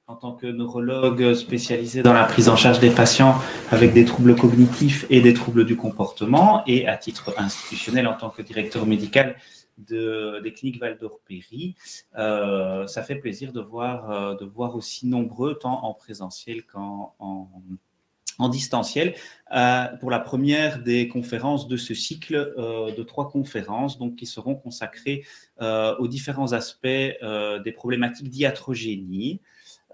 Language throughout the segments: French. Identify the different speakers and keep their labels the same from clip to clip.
Speaker 1: en tant que neurologue spécialisé dans la prise en charge des patients avec des troubles cognitifs et des troubles du comportement, et à titre institutionnel en tant que directeur médical des cliniques Val-d'Or-Péry. Ça fait plaisir de voir aussi nombreux, tant en présentiel qu'en distanciel, pour la première des conférences de ce cycle de 3 conférences, donc, qui seront consacrées aux différents aspects des problématiques d'iatrogénie.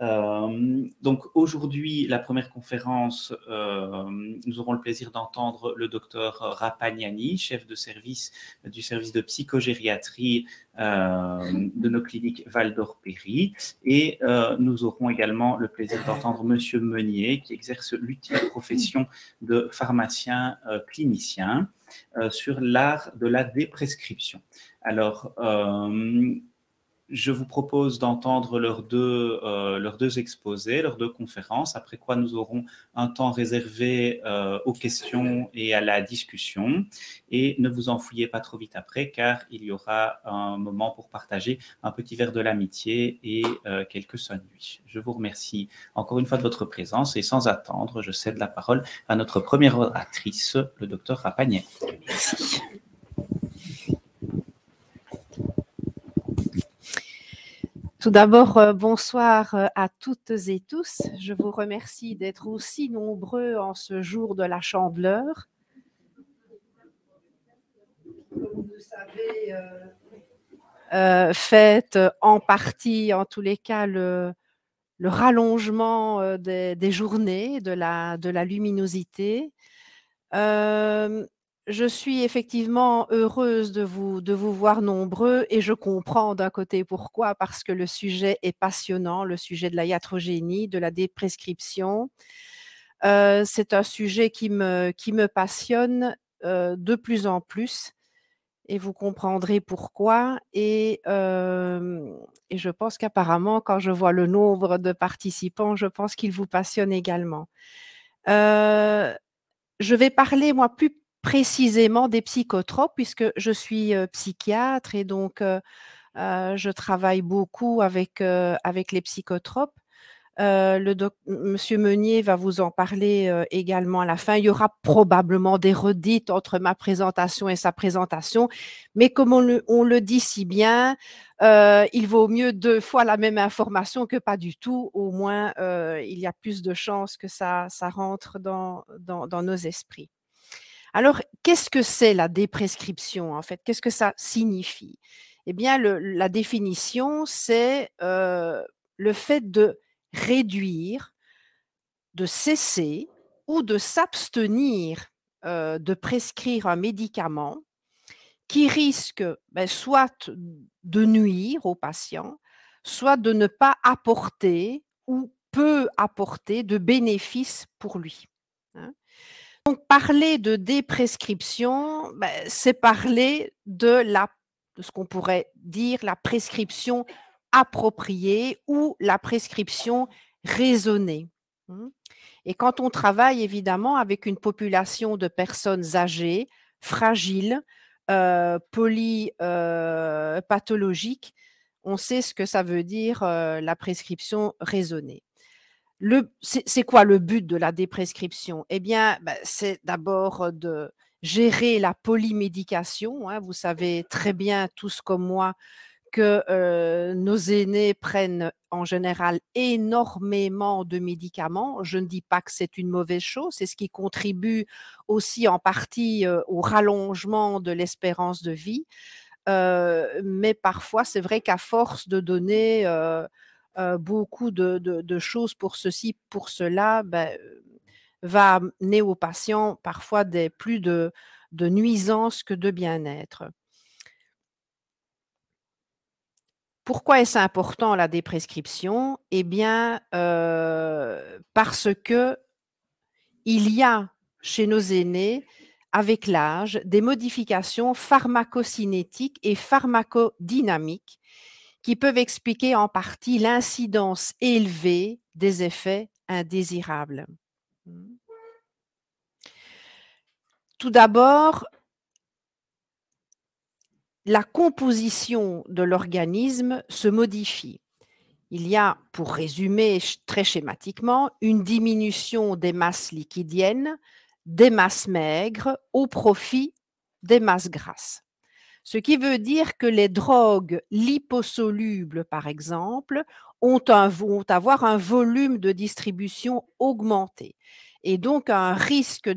Speaker 1: Donc aujourd'hui, la première conférence, nous aurons le plaisir d'entendre le docteur Rapagnani, chef de service du service de psychogériatrie de nos cliniques Val-d'Or-Péry, et nous aurons également le plaisir d'entendre Monsieur Meunier, qui exerce l'utile profession de pharmacien clinicien sur l'art de la déprescription. Alors, je vous propose d'entendre leurs deux exposés, leurs 2 conférences, après quoi nous aurons un temps réservé aux questions et à la discussion. Et ne vous enfouillez pas trop vite après, car il y aura un moment pour partager un petit verre de l'amitié et quelques sandwichs. Je vous remercie encore une fois de votre présence, et sans attendre, je cède la parole à notre première oratrice, le docteur Rapagnani.
Speaker 2: Merci. Tout d'abord, bonsoir à toutes et tous. Je vous remercie d'être aussi nombreux en ce jour de la Chandeleur. Comme vous savez, fête en partie, en tous les cas, le rallongement des journées, de la luminosité. Je suis effectivement heureuse de vous voir nombreux, et je comprends d'un côté pourquoi, parce que le sujet est passionnant, le sujet de la iatrogénie, de la déprescription. C'est un sujet qui me passionne de plus en plus, et vous comprendrez pourquoi. Et je pense qu'apparemment, quand je vois le nombre de participants, je pense qu'il vous passionne également. Je vais parler, moi, plus précisément des psychotropes, puisque je suis psychiatre, et donc je travaille beaucoup avec les psychotropes. Monsieur Meunier va vous en parler également à la fin. Il y aura probablement des redites entre ma présentation et sa présentation, mais comme on le dit si bien, il vaut mieux 2 fois la même information que pas du tout. Au moins, il y a plus de chances que ça rentre dans nos esprits. Alors, qu'est-ce que c'est la déprescription, en fait? Qu'est-ce que ça signifie? Eh bien, la définition, c'est le fait de réduire, de cesser ou de s'abstenir de prescrire un médicament qui risque soit de nuire au patient, soit de ne pas apporter ou peut apporter de bénéfices pour lui. Hein. Donc, parler de déprescription, c'est parler de ce qu'on pourrait dire la prescription appropriée ou la prescription raisonnée. Et quand on travaille évidemment avec une population de personnes âgées, fragiles, polypathologiques, on sait ce que ça veut dire la prescription raisonnée. C'est quoi le but de la déprescription? Eh bien, c'est d'abord de gérer la polymédication. Hein. Vous savez très bien, tous comme moi, que nos aînés prennent en général énormément de médicaments. Je ne dis pas que c'est une mauvaise chose, c'est ce qui contribue aussi en partie au rallongement de l'espérance de vie. Mais parfois, c'est vrai qu'à force de donner beaucoup de choses pour ceci, pour cela, va amener aux patients parfois plus de nuisances que de bien-être. Pourquoi est-ce important la déprescription? Eh bien, parce que il y a chez nos aînés, avec l'âge, des modifications pharmacocinétiques et pharmacodynamiques qui peuvent expliquer en partie l'incidence élevée des effets indésirables. Tout d'abord, la composition de l'organisme se modifie. Il y a, pour résumer très schématiquement, une diminution des masses liquidiennes, des masses maigres au profit des masses grasses. Ce qui veut dire que les drogues liposolubles, par exemple, vont avoir un volume de distribution augmenté et donc un risque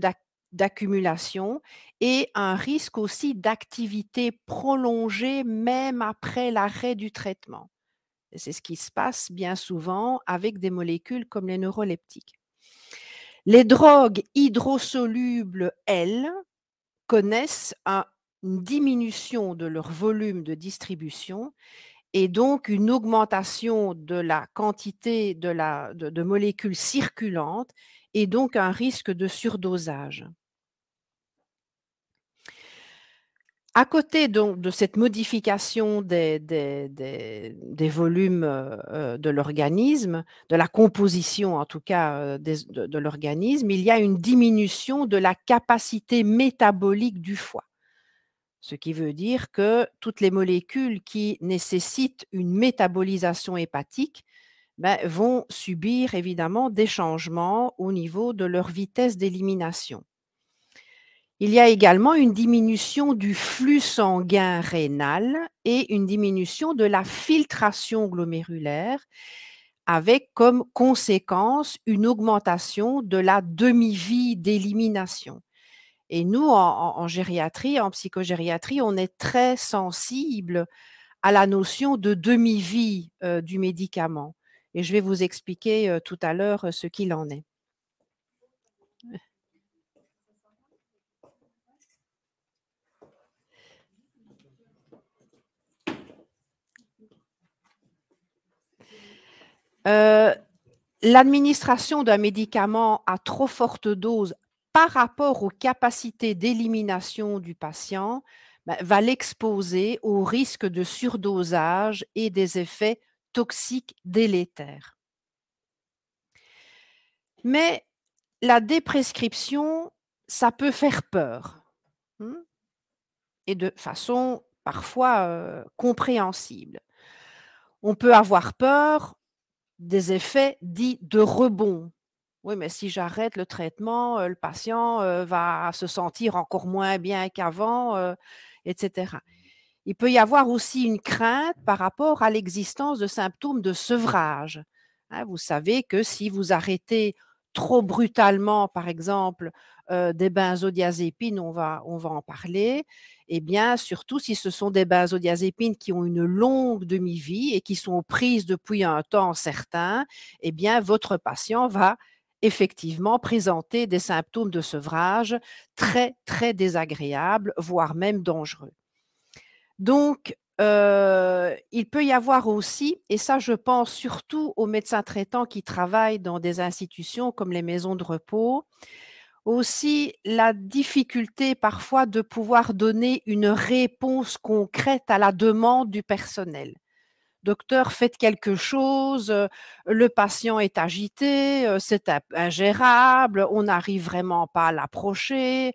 Speaker 2: d'accumulation et un risque aussi d'activité prolongée même après l'arrêt du traitement. C'est ce qui se passe bien souvent avec des molécules comme les neuroleptiques. Les drogues hydrosolubles, elles, connaissent une diminution de leur volume de distribution et donc une augmentation de la quantité de molécules circulantes et donc un risque de surdosage. À côté donc de cette modification des volumes de l'organisme, de la composition en tout cas de l'organisme, il y a une diminution de la capacité métabolique du foie. Ce qui veut dire que toutes les molécules qui nécessitent une métabolisation hépatique vont subir évidemment des changements au niveau de leur vitesse d'élimination. Il y a également une diminution du flux sanguin rénal et une diminution de la filtration glomérulaire avec comme conséquence une augmentation de la demi-vie d'élimination. Et nous, en gériatrie, en psychogériatrie, on est très sensible à la notion de demi-vie du médicament. Et je vais vous expliquer tout à l'heure ce qu'il en est. L'administration d'un médicament à trop forte dose par rapport aux capacités d'élimination du patient va l'exposer au risque de surdosage et des effets toxiques délétères. Mais la déprescription, ça peut faire peur et de façon parfois compréhensible. On peut avoir peur des effets dits de rebond. Oui, mais si j'arrête le traitement, le patient va se sentir encore moins bien qu'avant, etc. Il peut y avoir aussi une crainte par rapport à l'existence de symptômes de sevrage. Vous savez que si vous arrêtez trop brutalement, par exemple, des benzodiazépines, on va en parler, et bien surtout si ce sont des benzodiazépines qui ont une longue demi-vie et qui sont prises depuis un temps certain, eh bien votre patient va effectivement présenter des symptômes de sevrage très, très désagréables, voire même dangereux. Donc, il peut y avoir aussi, et ça je pense surtout aux médecins traitants qui travaillent dans des institutions comme les maisons de repos, aussi la difficulté parfois de pouvoir donner une réponse concrète à la demande du personnel. Docteur, faites quelque chose, le patient est agité, c'est ingérable, on n'arrive vraiment pas à l'approcher.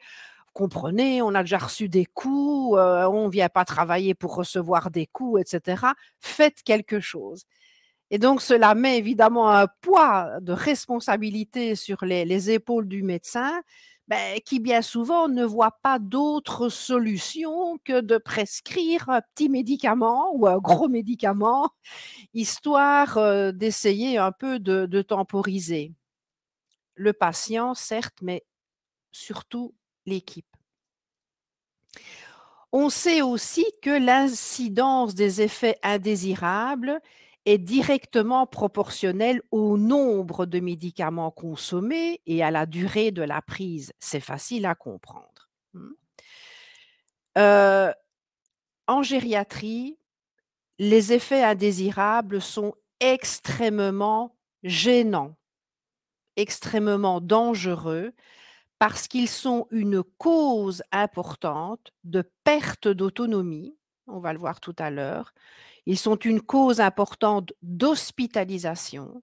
Speaker 2: Comprenez, on a déjà reçu des coups, on ne vient pas travailler pour recevoir des coups, etc. Faites quelque chose. Et donc, cela met évidemment un poids de responsabilité sur les épaules du médecin, qui bien souvent ne voit pas d'autre solution que de prescrire un petit médicament ou un gros médicament, histoire d'essayer un peu de temporiser le patient, certes, mais surtout l'équipe. On sait aussi que l'incidence des effets indésirables est directement proportionnelle au nombre de médicaments consommés et à la durée de la prise. C'est facile à comprendre. En gériatrie, les effets indésirables sont extrêmement gênants, extrêmement dangereux, parce qu'ils sont une cause importante de perte d'autonomie, on va le voir tout à l'heure. Ils sont une cause importante d'hospitalisation,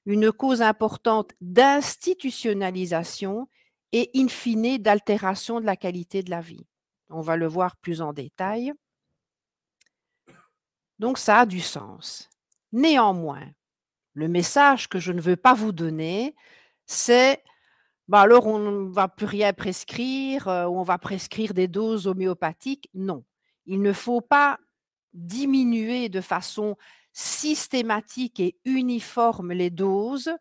Speaker 2: une cause importante d'institutionnalisation et in fine d'altération de la qualité de la vie. On va le voir plus en détail. Donc ça a du sens. Néanmoins, le message que je ne veux pas vous donner, c'est bah alors on ne va plus rien prescrire, ou on va prescrire des doses homéopathiques. Non, il ne faut pas diminuer de façon systématique et uniforme les doses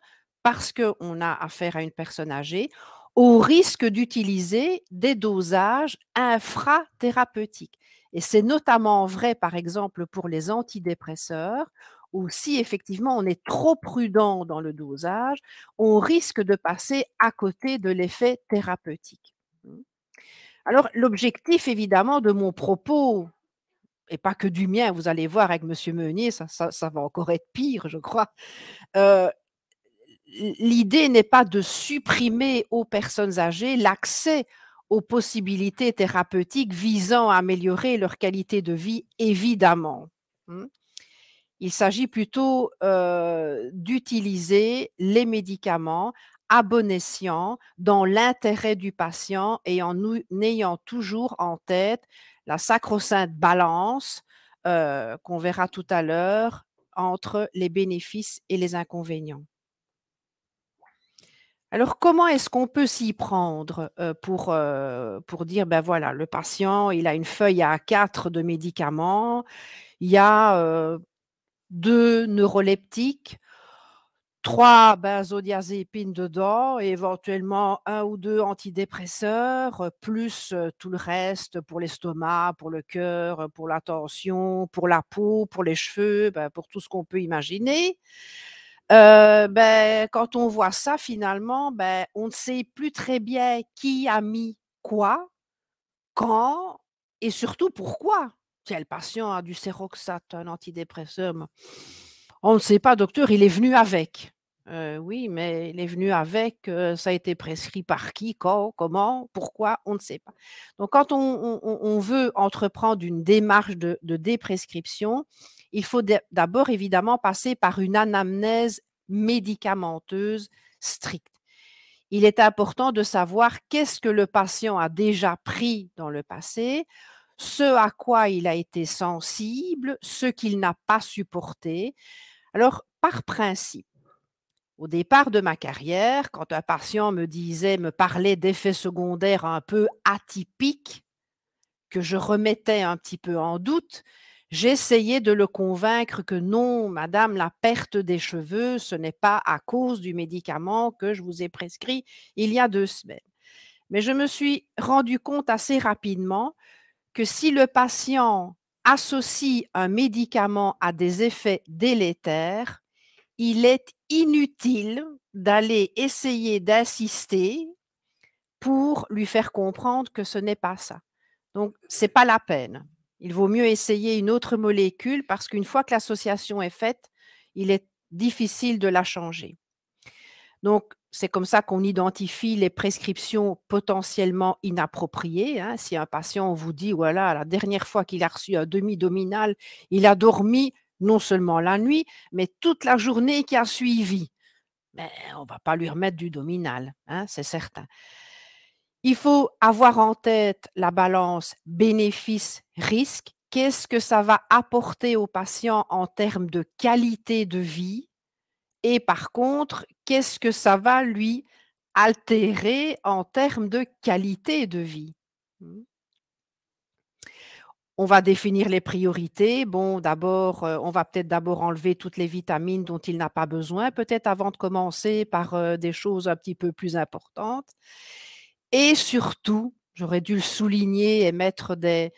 Speaker 2: parce qu'on a affaire à une personne âgée, au risque d'utiliser des dosages infrathérapeutiques. Et c'est notamment vrai, par exemple, pour les antidépresseurs, où si effectivement on est trop prudent dans le dosage, on risque de passer à côté de l'effet thérapeutique. Alors, l'objectif, évidemment, de mon propos, et pas que du mien, vous allez voir avec monsieur Meunier, ça va encore être pire, je crois. L'idée n'est pas de supprimer aux personnes âgées l'accès aux possibilités thérapeutiques visant à améliorer leur qualité de vie, évidemment. Il s'agit plutôt d'utiliser les médicaments à bon escient, dans l'intérêt du patient et en ayant toujours en tête la sacro-sainte balance qu'on verra tout à l'heure entre les bénéfices et les inconvénients. Alors, comment est-ce qu'on peut s'y prendre pour dire, ben voilà, le patient, il a une feuille à 4 de médicaments, il y a 2 neuroleptiques, 3 benzodiazépines dedans et éventuellement 1 ou 2 antidépresseurs, plus tout le reste pour l'estomac, pour le cœur, pour la tension, pour la peau, pour les cheveux, pour tout ce qu'on peut imaginer. Quand on voit ça finalement, on ne sait plus très bien qui a mis quoi, quand et surtout pourquoi. Tiens, le patient a du Seroxate, un antidépresseur. On ne sait pas, docteur, il est venu avec. Oui, mais il est venu avec, ça a été prescrit par qui, quand, comment, pourquoi, on ne sait pas. Donc, quand on veut entreprendre une démarche de déprescription, il faut d'abord évidemment passer par une anamnèse médicamenteuse stricte. Il est important de savoir qu'est-ce que le patient a déjà pris dans le passé, ce à quoi il a été sensible, ce qu'il n'a pas supporté. Alors, par principe, au départ de ma carrière, quand un patient me parlait d'effets secondaires un peu atypiques, que je remettais un petit peu en doute, j'essayais de le convaincre que non, madame, la perte des cheveux, ce n'est pas à cause du médicament que je vous ai prescrit il y a 2 semaines. Mais je me suis rendu compte assez rapidement que si le patient associe un médicament à des effets délétères, il est inutile d'aller essayer d'insister pour lui faire comprendre que ce n'est pas ça. Donc, ce n'est pas la peine. Il vaut mieux essayer une autre molécule parce qu'une fois que l'association est faite, il est difficile de la changer. Donc, c'est comme ça qu'on identifie les prescriptions potentiellement inappropriées. Hein. Si un patient, on vous dit, voilà, la dernière fois qu'il a reçu un demi-dominal, il a dormi non seulement la nuit, mais toute la journée qui a suivi. Mais on ne va pas lui remettre du dominal, hein, c'est certain. Il faut avoir en tête la balance bénéfice-risque. Qu'est-ce que ça va apporter au patient en termes de qualité de vie? Et par contre, qu'est-ce que ça va lui altérer en termes de qualité de vie? On va définir les priorités. Bon, d'abord, on va peut-être d'abord enlever toutes les vitamines dont il n'a pas besoin, peut-être avant de commencer par des choses un petit peu plus importantes. Et surtout, j'aurais dû le souligner et mettre des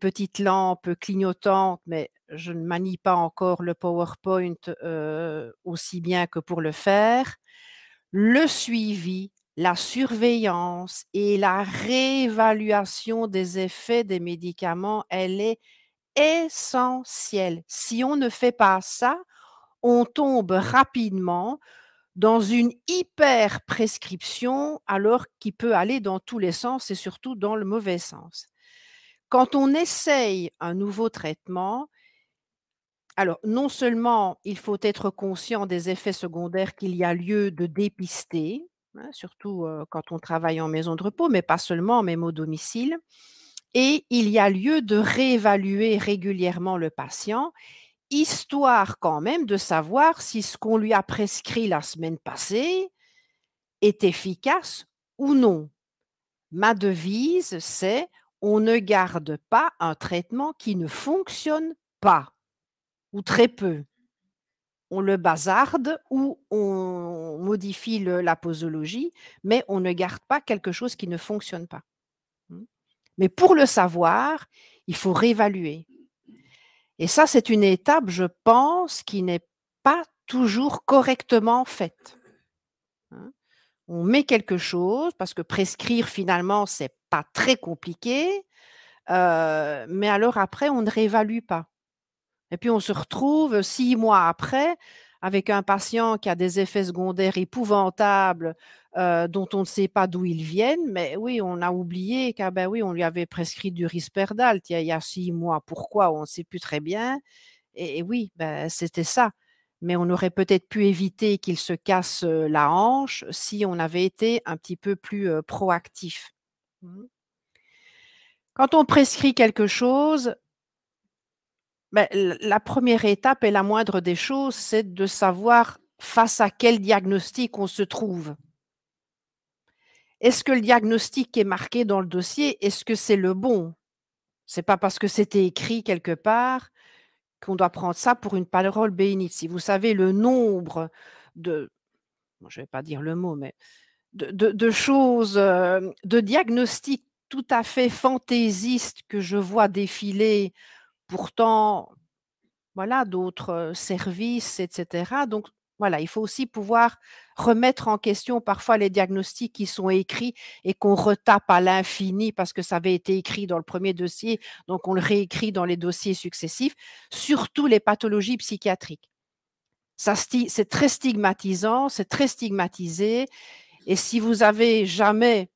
Speaker 2: petites lampes clignotantes, mais je ne manie pas encore le PowerPoint aussi bien que pour le faire. Le suivi, la surveillance et la réévaluation des effets des médicaments, elle est essentielle. Si on ne fait pas ça, on tombe rapidement dans une hyper prescription, alors qu'il peut aller dans tous les sens et surtout dans le mauvais sens. Quand on essaye un nouveau traitement, alors non seulement il faut être conscient des effets secondaires qu'il y a lieu de dépister, hein, surtout quand on travaille en maison de repos, mais pas seulement, même au domicile, et il y a lieu de réévaluer régulièrement le patient histoire quand même de savoir si ce qu'on lui a prescrit la semaine passée est efficace ou non. Ma devise, c'est on ne garde pas un traitement qui ne fonctionne pas, ou très peu. On le bazarde ou on modifie la posologie, mais on ne garde pas quelque chose qui ne fonctionne pas. Mais pour le savoir, il faut réévaluer. Et ça, c'est une étape, je pense, qui n'est pas toujours correctement faite. On met quelque chose, parce que prescrire, finalement, c'est pas très compliqué, mais alors après, on ne réévalue pas. Et puis, on se retrouve 6 mois après avec un patient qui a des effets secondaires épouvantables, dont on ne sait pas d'où ils viennent. Mais oui, on a oublié oui, on lui avait prescrit du Risperdal il y a 6 mois. Pourquoi? On ne sait plus très bien. Et oui, c'était ça. Mais on aurait peut-être pu éviter qu'il se casse, la hanche si on avait été un petit peu plus, proactif. Mmh. Quand on prescrit quelque chose, la première étape et la moindre des choses, c'est de savoir face à quel diagnostic on se trouve. Est-ce que le diagnostic qui est marqué dans le dossier, est-ce que c'est le bon? C'est pas parce que c'était écrit quelque part qu'on doit prendre ça pour une parole bénite. Si vous savez le nombre de je ne vais pas dire le mot, mais de choses, de diagnostics tout à fait fantaisistes que je vois défiler, pourtant, voilà, d'autres, services et cetera. Donc voilà, il faut aussi pouvoir remettre en question parfois les diagnostics qui sont écrits et qu'on retape à l'infini parce que ça avait été écrit dans le premier dossier, donc on le réécrit dans les dossiers successifs, surtout les pathologies psychiatriques. C'est très stigmatisant, c'est très stigmatisé et si vous avez jamais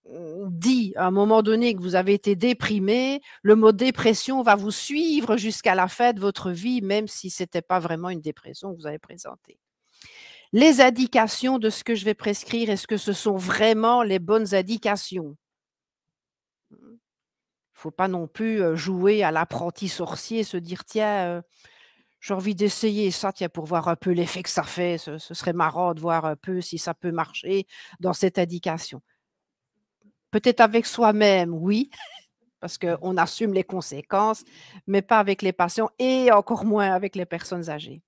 Speaker 2: dit à un moment donné que vous avez été déprimé, le mot dépression va vous suivre jusqu'à la fin de votre vie, même si ce n'était pas vraiment une dépression que vous avez présentée. Les indications de ce que je vais prescrire, est-ce que ce sont vraiment les bonnes indications? Il ne faut pas non plus jouer à l'apprenti sorcier, se dire tiens, j'ai envie d'essayer ça, tiens, pour voir un peu l'effet que ça fait. Ce serait marrant de voir un peu si ça peut marcher dans cette indication. Peut-être avec soi-même, oui, parce qu'on assume les conséquences, mais pas avec les patients et encore moins avec les personnes âgées.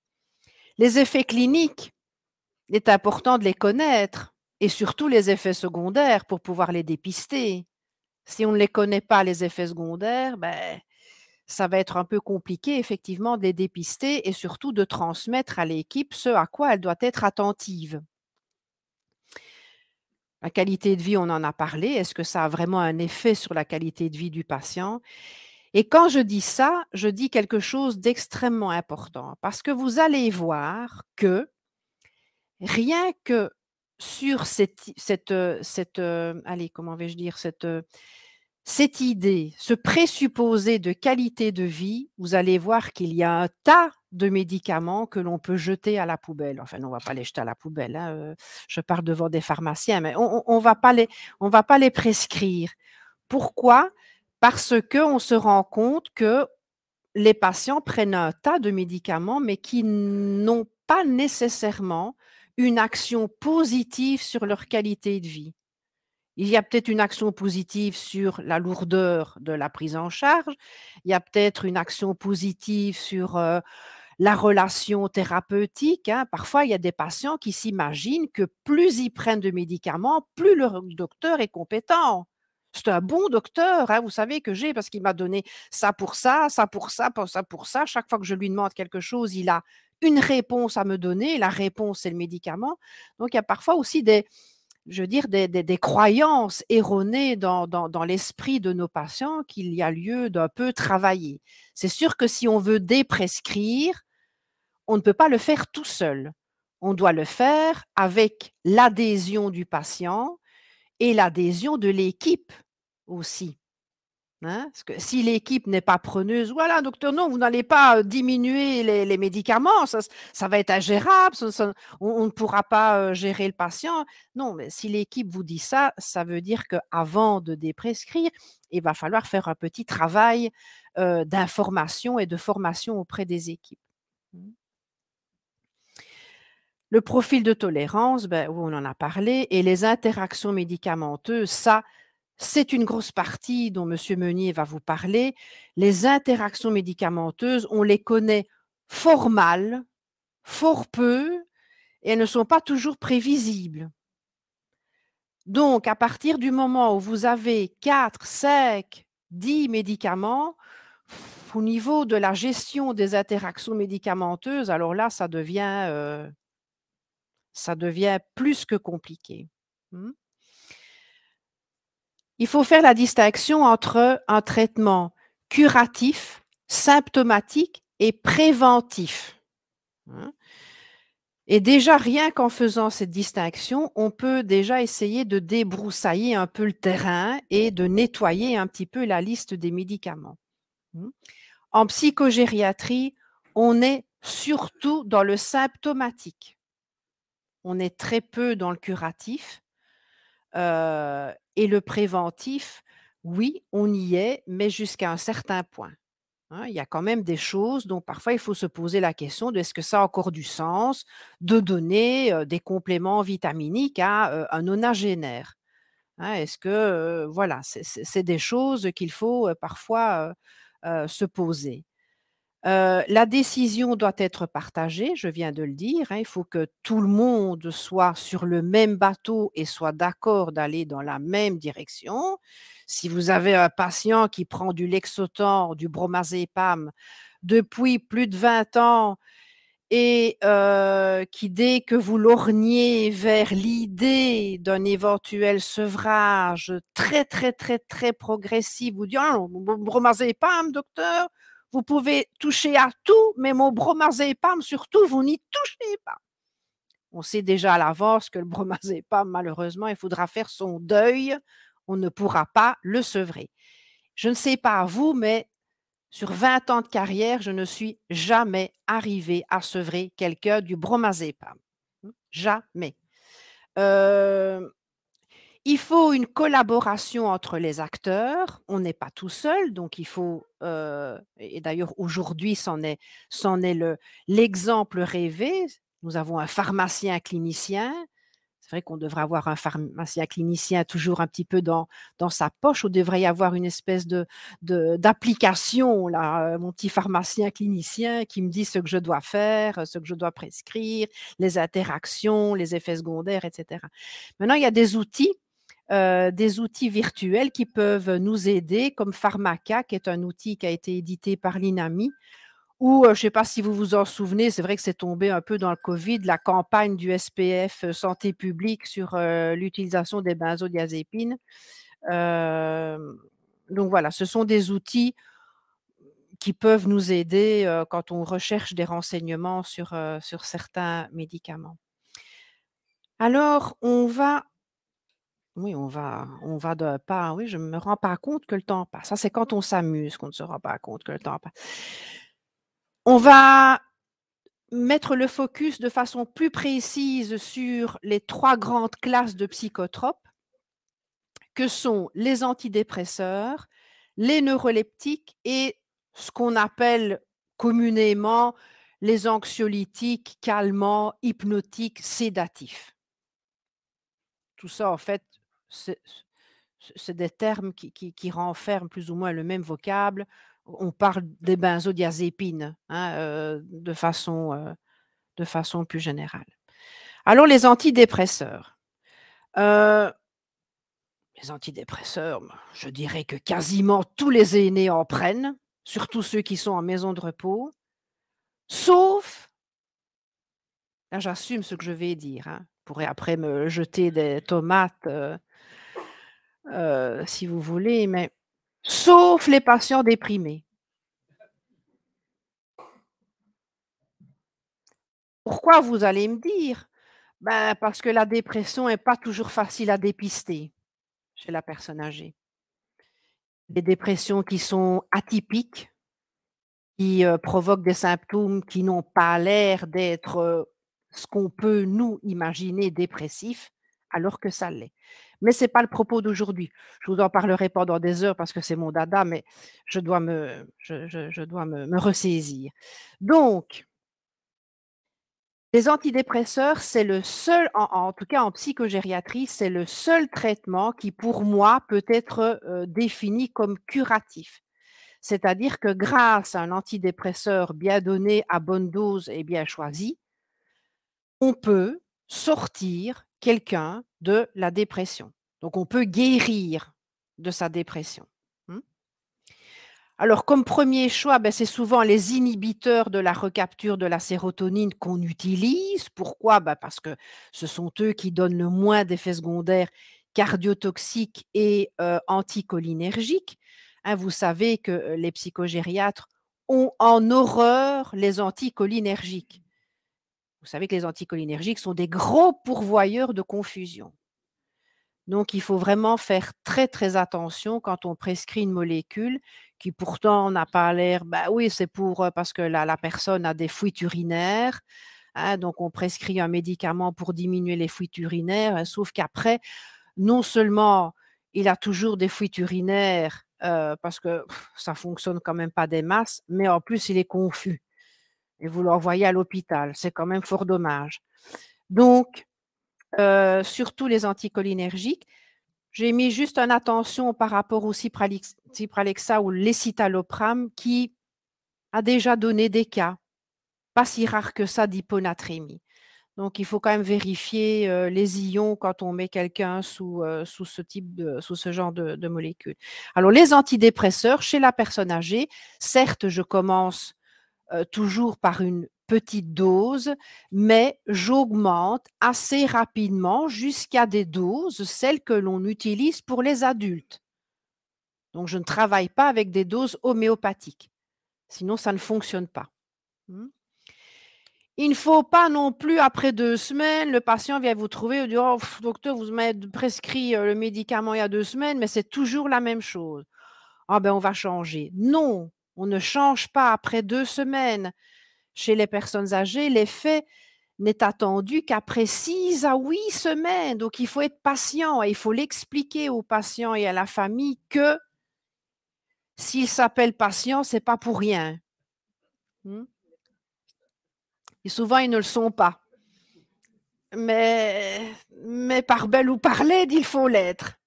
Speaker 2: Les effets cliniques, il est important de les connaître et surtout les effets secondaires pour pouvoir les dépister. Si on ne les connaît pas, les effets secondaires, ça va être un peu compliqué effectivement de les dépister et surtout de transmettre à l'équipe ce à quoi elle doit être attentive. La qualité de vie, on en a parlé. Est-ce que ça a vraiment un effet sur la qualité de vie du patient? Et quand je dis ça, je dis quelque chose d'extrêmement important parce que vous allez voir que rien que sur allez, comment vais-je dire, cette idée, ce présupposé de qualité de vie, vous allez voir qu'il y a un tas de médicaments que l'on peut jeter à la poubelle. Enfin, non, on ne va pas les jeter à la poubelle, hein, je parle devant des pharmaciens, mais on va pas les prescrire. Pourquoi? Parce qu'on se rend compte que les patients prennent un tas de médicaments, mais qui n'ont pas nécessairement une action positive sur leur qualité de vie. Il y a peut-être une action positive sur la lourdeur de la prise en charge, il y a peut-être une action positive sur, la relation thérapeutique, hein. Parfois, il y a des patients qui s'imaginent que plus ils prennent de médicaments, plus leur docteur est compétent. C'est un bon docteur, hein, vous savez, que j'ai parce qu'il m'a donné ça pour ça, ça pour ça, pour ça pour ça. Chaque fois que je lui demande quelque chose, il a une réponse à me donner. La réponse, c'est le médicament. Donc, il y a parfois aussi je veux dire, des croyances erronées dans l'esprit de nos patients qu'il y a lieu d'un peu travailler. C'est sûr que si on veut déprescrire, on ne peut pas le faire tout seul. On doit le faire avec l'adhésion du patient et l'adhésion de l'équipe aussi. Hein, parce que si l'équipe n'est pas preneuse, voilà, docteur, non, vous n'allez pas diminuer les médicaments, ça va être ingérable, on ne pourra pas gérer le patient. Non, mais si l'équipe vous dit ça, ça veut dire qu'avant de déprescrire, il va falloir faire un petit travail d'information et de formation auprès des équipes. Le profil de tolérance, ben, on en a parlé, et les interactions médicamenteuses, ça, c'est une grosse partie dont M. Meunier va vous parler. Les interactions médicamenteuses, on les connaît fort mal, fort peu, et elles ne sont pas toujours prévisibles. Donc, à partir du moment où vous avez 4, 5, 10 médicaments, au niveau de la gestion des interactions médicamenteuses, alors là, ça devient plus que compliqué. Il faut faire la distinction entre un traitement curatif, symptomatique et préventif. Et déjà, rien qu'en faisant cette distinction, on peut déjà essayer de débroussailler un peu le terrain et de nettoyer un petit peu la liste des médicaments. En psychogériatrie, on est surtout dans le symptomatique. On est très peu dans le curatif. Et le préventif, oui, on y est, mais jusqu'à un certain point. Il y a quand même des choses dont parfois il faut se poser la question de est-ce que ça a encore du sens de donner des compléments vitaminiques à un nonagénaire. Est-ce que, voilà, c'est des choses qu'il faut parfois se poser. La décision doit être partagée, je viens de le dire, il faut que tout le monde soit sur le même bateau et soit d'accord d'aller dans la même direction. Si vous avez un patient qui prend du Lexotan, du Bromazépam depuis plus de 20 ans et qui, dès que vous lorgnez vers l'idée d'un éventuel sevrage très, très, très, très progressif, vous dit: «Ah non, Bromazépam, docteur, vous pouvez toucher à tout, mais mon Bromazépam, surtout, vous n'y touchez pas». On sait déjà à l'avance que le Bromazépam, malheureusement, il faudra faire son deuil. On ne pourra pas le sevrer. Je ne sais pas à vous, mais sur 20 ans de carrière, je ne suis jamais arrivée à sevrer quelqu'un du Bromazépam. Jamais. Il faut une collaboration entre les acteurs. On n'est pas tout seul, donc il faut, et d'ailleurs aujourd'hui, c'en est l'exemple rêvé. Nous avons un pharmacien clinicien. C'est vrai qu'on devrait avoir un pharmacien clinicien toujours un petit peu dans sa poche. Il devrait y avoir une espèce d'application, là, mon petit pharmacien clinicien qui me dit ce que je dois faire, ce que je dois prescrire, les interactions, les effets secondaires, etc. Maintenant, il y a des outils virtuels qui peuvent nous aider, comme Pharmaca, qui est un outil qui a été édité par l'INAMI, ou je ne sais pas si vous vous en souvenez, c'est vrai que c'est tombé un peu dans le Covid, la campagne du SPF Santé publique sur l'utilisation des benzodiazépines. Donc voilà, ce sont des outils qui peuvent nous aider quand on recherche des renseignements sur certains médicaments. Alors, oui, on va de pas, oui, je ne me rends pas compte que le temps passe. Ça, c'est quand on s'amuse qu'on ne se rend pas compte que le temps passe. On va mettre le focus de façon plus précise sur les 3 grandes classes de psychotropes, que sont les antidépresseurs, les neuroleptiques et ce qu'on appelle communément les anxiolytiques, calmants, hypnotiques, sédatifs. Tout ça, en fait, c'est des termes qui renferment plus ou moins le même vocable. On parle des benzodiazépines, de façon plus générale. Alors les antidépresseurs. Les antidépresseurs, je dirais que quasiment tous les aînés en prennent, surtout ceux qui sont en maison de repos, sauf, là j'assume ce que je vais dire, vous pourrez après me jeter des tomates si vous voulez, mais sauf les patients déprimés. Pourquoi, vous allez me dire? Ben, parce que la dépression n'est pas toujours facile à dépister chez la personne âgée. des dépressions qui sont atypiques, qui provoquent des symptômes qui n'ont pas l'air d'être ce qu'on peut nous imaginer dépressif, alors que ça l'est. Mais ce n'est pas le propos d'aujourd'hui. Je vous en parlerai pendant des heures parce que c'est mon dada, mais je dois me ressaisir. Donc, les antidépresseurs, c'est le seul, en tout cas en psychogériatrie, c'est le seul traitement qui, pour moi, peut être défini comme curatif. C'est-à-dire que grâce à un antidépresseur bien donné, à bonne dose et bien choisi, on peut sortir quelqu'un de la dépression. Donc, on peut guérir de sa dépression. Alors, comme premier choix, c'est souvent les inhibiteurs de la recapture de la sérotonine qu'on utilise. Pourquoi? Parce que ce sont eux qui donnent le moins d'effets secondaires cardiotoxiques et anticholinergiques. Vous savez que les psychogériatres ont en horreur les anticholinergiques. Vous savez que les anticholinergiques sont des gros pourvoyeurs de confusion. Donc, il faut vraiment faire très, très attention quand on prescrit une molécule qui pourtant n'a pas l'air, oui, c'est parce que la personne a des fuites urinaires, donc on prescrit un médicament pour diminuer les fuites urinaires, sauf qu'après, non seulement il a toujours des fuites urinaires parce que ça ne fonctionne quand même pas des masses, mais en plus, il est confus et vous l'envoyez à l'hôpital. C'est quand même fort dommage. Donc, surtout les anticholinergiques, j'ai mis juste une attention par rapport au Cipralexa ou l'escitalopram qui a déjà donné des cas, pas si rares que ça, d'hyponatrémie. Donc, il faut quand même vérifier les ions quand on met quelqu'un sous ce genre de molécules. Alors, les antidépresseurs chez la personne âgée, certes, je commence toujours par une petite dose, mais j'augmente assez rapidement jusqu'à des doses, celles que l'on utilise pour les adultes. Donc, je ne travaille pas avec des doses homéopathiques, sinon ça ne fonctionne pas. Il ne faut pas non plus, après 2 semaines, le patient vient vous trouver et dit « Oh, docteur, vous m'avez prescrit le médicament il y a 2 semaines, mais c'est toujours la même chose. » Ah on va changer. Non, on ne change pas après 2 semaines. Chez les personnes âgées, l'effet n'est attendu qu'après 6 à 8 semaines. Donc, il faut être patient et il faut l'expliquer aux patients et à la famille que s'ils s'appellent patient, ce n'est pas pour rien. Et souvent, ils ne le sont pas. Mais par belle ou par laide, il faut l'être.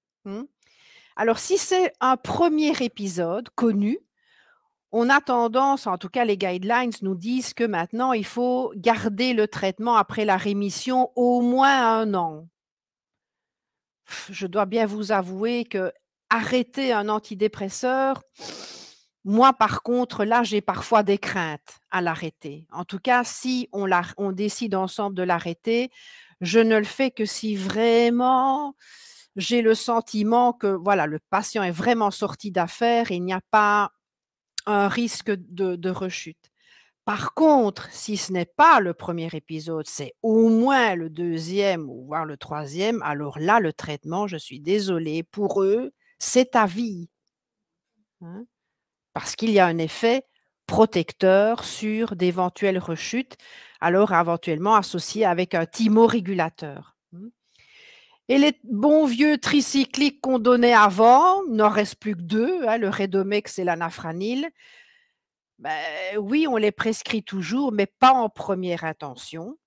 Speaker 2: Alors, si c'est un premier épisode connu, on a tendance, en tout cas les guidelines nous disent que maintenant, il faut garder le traitement après la rémission au moins 1 an. Je dois bien vous avouer que arrêter un antidépresseur, moi par contre, là, j'ai parfois des craintes à l'arrêter. En tout cas, si on décide ensemble de l'arrêter, je ne le fais que si vraiment j'ai le sentiment que voilà, le patient est vraiment sorti d'affaire et il n'y a pas un risque de rechute. Par contre, si ce n'est pas le premier épisode, c'est au moins le 2e ou voire le 3e, alors là, le traitement, je suis désolée, pour eux, c'est à vie. Parce qu'il y a un effet protecteur sur d'éventuelles rechutes, alors éventuellement associé avec un thymorégulateur. Et les bons vieux tricycliques qu'on donnait avant, il n'en reste plus que 2, le Redomex et l'anafranil. Oui, on les prescrit toujours, mais pas en première intention,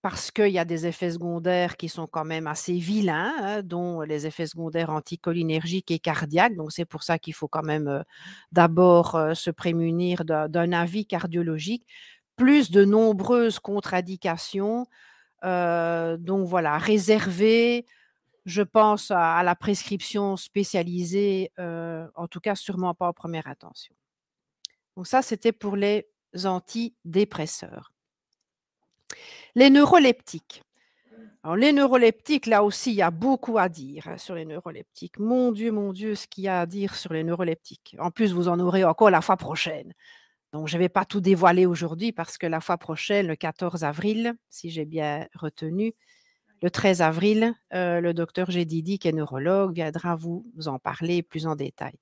Speaker 2: parce qu'il y a des effets secondaires qui sont quand même assez vilains, dont les effets secondaires anticholinergiques et cardiaques. Donc, c'est pour ça qu'il faut quand même d'abord se prémunir d'un avis cardiologique, plus de nombreuses contre-indications. Donc, voilà, réserver, je pense, à la prescription spécialisée, en tout cas, sûrement pas en première intention. Donc ça, c'était pour les antidépresseurs. Les neuroleptiques. Alors les neuroleptiques, là aussi, il y a beaucoup à dire sur les neuroleptiques. Mon Dieu, ce qu'il y a à dire sur les neuroleptiques. En plus, vous en aurez encore la fois prochaine. Donc, je ne vais pas tout dévoiler aujourd'hui parce que la fois prochaine, le 14 avril, si j'ai bien retenu, Le 13 avril, le docteur Gédidi, qui est neurologue, viendra vous en parler plus en détail.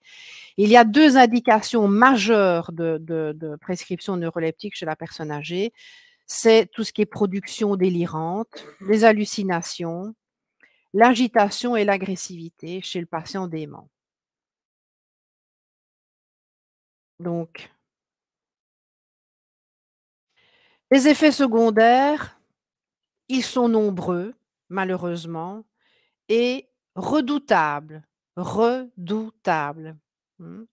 Speaker 2: Il y a 2 indications majeures de prescription neuroleptique chez la personne âgée. C'est tout ce qui est production délirante, les hallucinations, l'agitation et l'agressivité chez le patient dément. Donc, les effets secondaires, ils sont nombreux, malheureusement, et redoutables, redoutables. Mmh.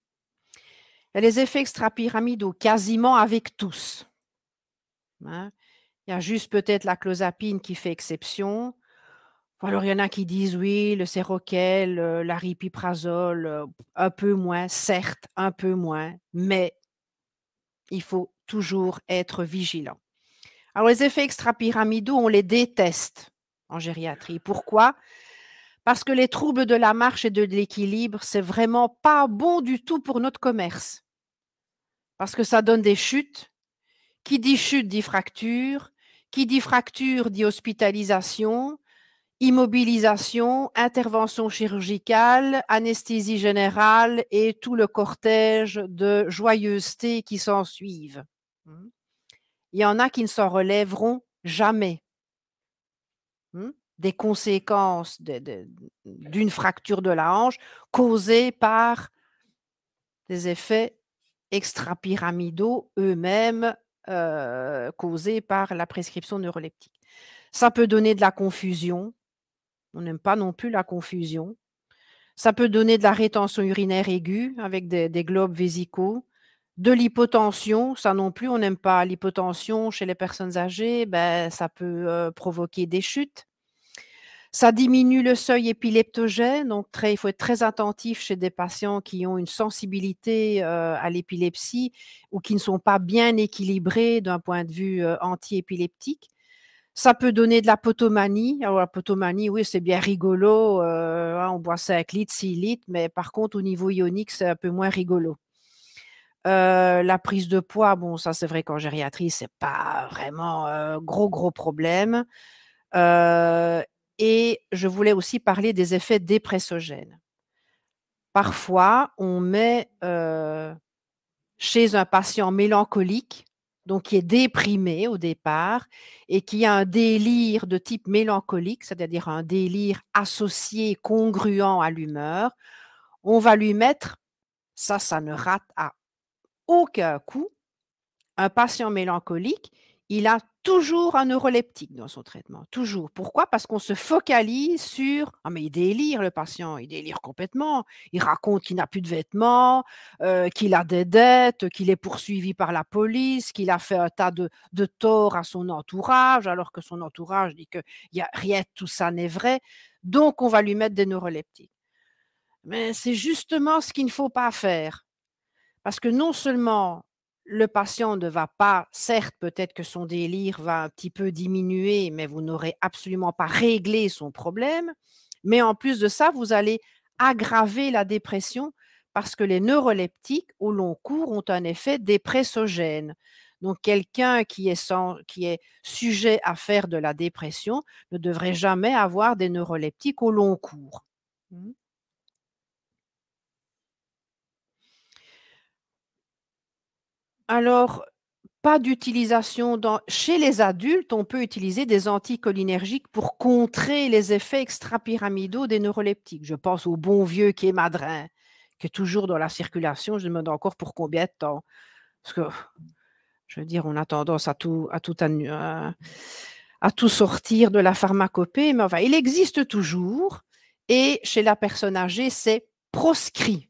Speaker 2: Il y a les effets extrapyramidaux quasiment avec tous, hein. Il y a juste peut-être la clozapine qui fait exception. Alors il y en a qui disent: «Oui, le Séroquel, l'aripiprazole, un peu moins», certes, un peu moins, mais il faut toujours être vigilant. Alors les effets extrapyramidaux, on les déteste en gériatrie. Pourquoi? Parce que les troubles de la marche et de l'équilibre, c'est vraiment pas bon du tout pour notre commerce. Parce que ça donne des chutes. Qui dit chute dit fracture. Qui dit fracture dit hospitalisation, immobilisation, intervention chirurgicale, anesthésie générale et tout le cortège de joyeuseté qui s'ensuivent. Mmh. Il y en a qui ne s'en relèveront jamais. Des conséquences d'une fracture de la hanche causée par des effets extrapyramidaux eux-mêmes, causés par la prescription neuroleptique. Ça peut donner de la confusion, on n'aime pas non plus la confusion. Ça peut donner de la rétention urinaire aiguë avec des globes vésicaux, de l'hypotension, ça non plus on n'aime pas. L'hypotension chez les personnes âgées, ça peut, provoquer des chutes. Ça diminue le seuil épileptogène, donc il faut être très attentif chez des patients qui ont une sensibilité, à l'épilepsie ou qui ne sont pas bien équilibrés d'un point de vue, antiépileptique. Ça peut donner de la potomanie. Alors la potomanie, oui, c'est bien rigolo, on boit 5 litres, 6 litres, mais par contre au niveau ionique, c'est un peu moins rigolo. La prise de poids, bon ça c'est vrai qu'en gériatrie, c'est pas vraiment, gros problème. Heu et je voulais aussi parler des effets dépressogènes. Parfois, on met, chez un patient mélancolique, donc qui est déprimé au départ et qui a un délire de type mélancolique, c'est-à-dire un délire associé, congruent à l'humeur, on va lui mettre, ça ne rate à aucun coup, un patient mélancolique, il a toujours un neuroleptique dans son traitement, toujours. Pourquoi? Parce qu'on se focalise sur: «Ah mais il délire le patient, il délire complètement. Il raconte qu'il n'a plus de vêtements, qu'il a des dettes, qu'il est poursuivi par la police, qu'il a fait un tas de torts à son entourage», alors que son entourage dit qu'il y a rien de tout ça n'est vrai. Donc on va lui mettre des neuroleptiques. Mais c'est justement ce qu'il ne faut pas faire. Parce que non seulement le patient ne va pas, certes, peut-être que son délire va un petit peu diminuer, mais vous n'aurez absolument pas réglé son problème. Mais en plus de ça, vous allez aggraver la dépression parce que les neuroleptiques, au long cours, ont un effet dépressogène. Donc, quelqu'un qui est sujet à faire de la dépression ne devrait jamais avoir des neuroleptiques au long cours. Mmh. Alors, pas d'utilisation chez les adultes, on peut utiliser des anticholinergiques pour contrer les effets extrapyramidaux des neuroleptiques. Je pense au bon vieux Kémadrin, qui est toujours dans la circulation. Je me demande encore pour combien de temps. Parce que, je veux dire, on a tendance à tout sortir de la pharmacopée, mais enfin, il existe toujours et chez la personne âgée, c'est proscrit,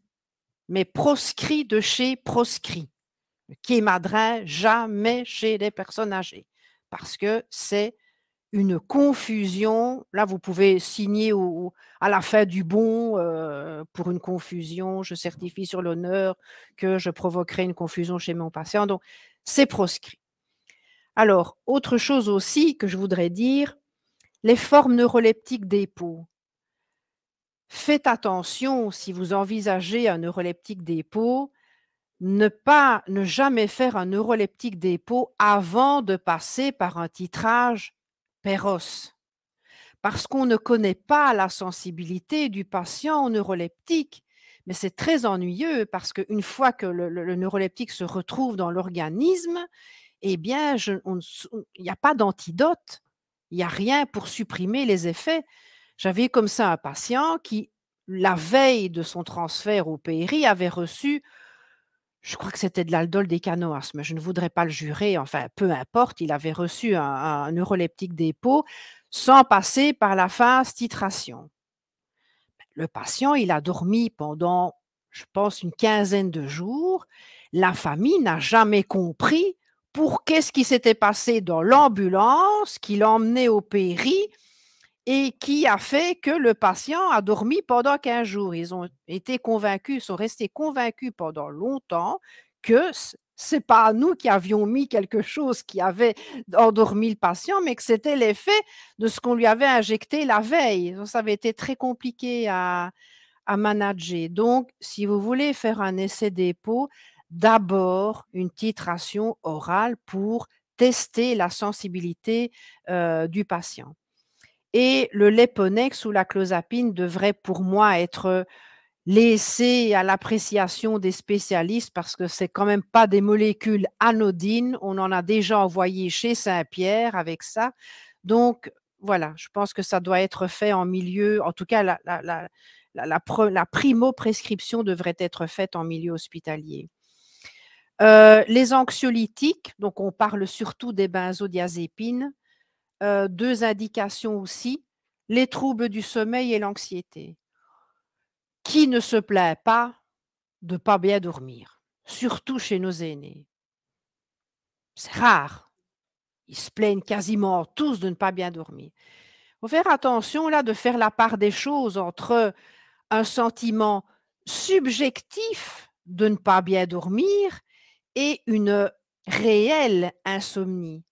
Speaker 2: mais proscrit de chez proscrit. Kémadrin, jamais chez les personnes âgées, parce que c'est une confusion. Là, vous pouvez signer à la fin du bon pour une confusion. Je certifie sur l'honneur que je provoquerai une confusion chez mon patient. Donc, c'est proscrit. Alors, autre chose aussi que je voudrais dire, les formes neuroleptiques des peaux. Faites attention si vous envisagez un neuroleptique des peaux, ne jamais faire un neuroleptique des peaux avant de passer par un titrage Péros. parce qu'on ne connaît pas la sensibilité du patient au neuroleptique. Mais c'est très ennuyeux parce qu'une fois que le neuroleptique se retrouve dans l'organisme, eh bien, il n'y a pas d'antidote. Il n'y a rien pour supprimer les effets. J'avais comme ça un patient qui, la veille de son transfert au PRI, avait reçu, je crois que c'était de l'aldol décanoate, mais je ne voudrais pas le jurer, enfin, peu importe, il avait reçu un neuroleptique dépôt sans passer par la phase titration. Le patient, il a dormi pendant, je pense, une quinzaine de jours. La famille n'a jamais compris pour qu'est-ce qui s'était passé dans l'ambulance qui l'emmenait au PRI et qui a fait que le patient a dormi pendant 15 jours. Ils ont été convaincus, sont restés convaincus pendant longtemps que ce n'est pas nous qui avions mis quelque chose qui avait endormi le patient, mais que c'était l'effet de ce qu'on lui avait injecté la veille. Donc, ça avait été très compliqué à manager. Donc, si vous voulez faire un essai dépôt, d'abord une titration orale pour tester la sensibilité du patient. Et le Leponex ou la clozapine devrait pour moi être laissé à l'appréciation des spécialistes parce que c'est quand même pas des molécules anodines. On en a déjà envoyé chez Saint-Pierre avec ça. Donc, voilà, je pense que ça doit être fait en milieu, en tout cas, la primo-prescription devrait être faite en milieu hospitalier. Les anxiolytiques, donc on parle surtout des benzodiazépines. 2 indications aussi, les troubles du sommeil et l'anxiété. Qui ne se plaint pas de ne pas bien dormir, surtout chez nos aînés? C'est rare. Ils se plaignent quasiment tous de ne pas bien dormir. Il faut faire attention là de faire la part des choses entre un sentiment subjectif de ne pas bien dormir et une réelle insomnie.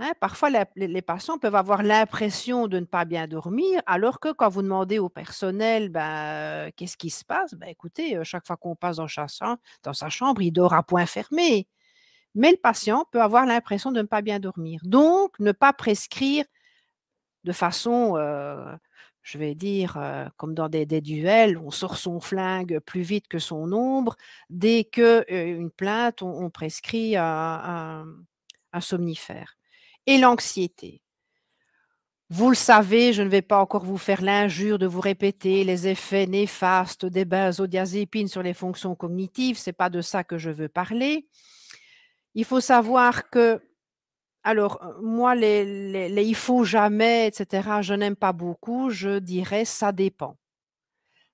Speaker 2: Hein, parfois, les patients peuvent avoir l'impression de ne pas bien dormir, alors que quand vous demandez au personnel, ben, qu'est-ce qui se passe? Ben, écoutez, chaque fois qu'on passe dans sa chambre, il dort à point fermé. Mais le patient peut avoir l'impression de ne pas bien dormir. Donc, ne pas prescrire de façon, je vais dire, comme dans des duels, on sort son flingue plus vite que son ombre. Dès que une plainte, on prescrit un somnifère. Et l'anxiété. Vous le savez, je ne vais pas encore vous faire l'injure de vous répéter les effets néfastes des benzodiazépines sur les fonctions cognitives, ce n'est pas de ça que je veux parler. Il faut savoir que, alors moi, il faut jamais, etc., je n'aime pas beaucoup, je dirais ça dépend.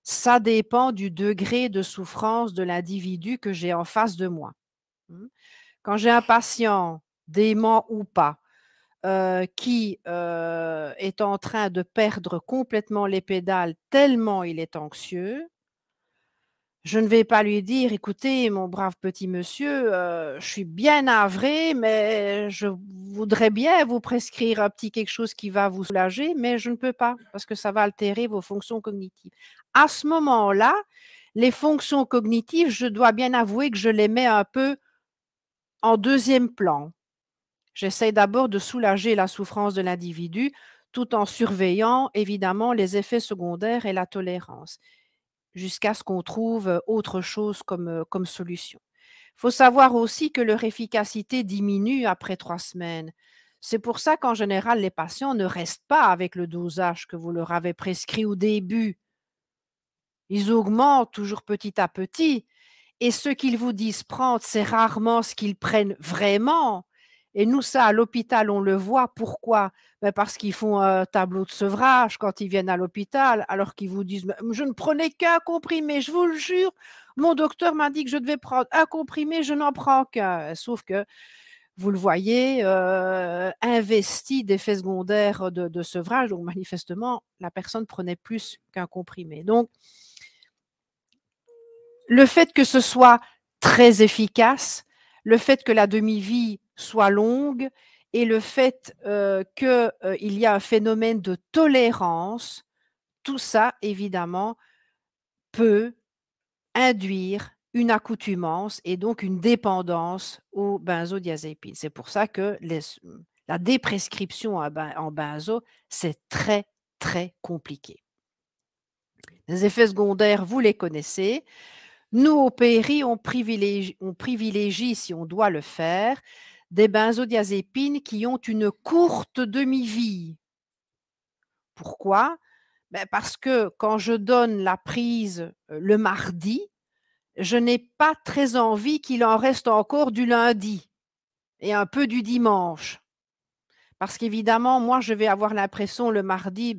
Speaker 2: Ça dépend du degré de souffrance de l'individu que j'ai en face de moi. Quand j'ai un patient, dément ou pas, qui est en train de perdre complètement les pédales tellement il est anxieux, je ne vais pas lui dire: «Écoutez, mon brave petit monsieur, je suis bien navré, mais je voudrais bien vous prescrire un petit quelque chose qui va vous soulager, mais je ne peux pas parce que ça va altérer vos fonctions cognitives». À ce moment-là, les fonctions cognitives, je dois bien avouer que je les mets un peu en 2e plan. J'essaie d'abord de soulager la souffrance de l'individu tout en surveillant évidemment les effets secondaires et la tolérance, jusqu'à ce qu'on trouve autre chose comme solution. Il faut savoir aussi que leur efficacité diminue après 3 semaines. C'est pour ça qu'en général, les patients ne restent pas avec le dosage que vous leur avez prescrit au début. Ils augmentent toujours petit à petit et ce qu'ils vous disent prendre, c'est rarement ce qu'ils prennent vraiment. Et nous, ça, à l'hôpital, on le voit. Pourquoi? Ben parce qu'ils font un tableau de sevrage quand ils viennent à l'hôpital, alors qu'ils vous disent: «Je ne prenais qu'un comprimé, je vous le jure, mon docteur m'a dit que je devais prendre un comprimé, je n'en prends qu'un». Sauf que, vous le voyez, investi d'effets secondaires de sevrage, donc manifestement, la personne prenait plus qu'un comprimé. Donc, le fait que ce soit très efficace, le fait que la demi-vie soit longue et le fait qu'il y a un phénomène de tolérance, tout ça, évidemment, peut induire une accoutumance et donc une dépendance aux benzodiazépines. C'est pour ça que la déprescription en benzo, c'est très, très compliqué. Les effets secondaires, vous les connaissez. Nous, au PRI, on privilégie, si on doit le faire, des benzodiazépines qui ont une courte demi-vie. Pourquoi? Parce que quand je donne la prise le mardi, je n'ai pas très envie qu'il en reste encore du lundi et un peu du dimanche. Parce qu'évidemment, moi, je vais avoir l'impression le mardi,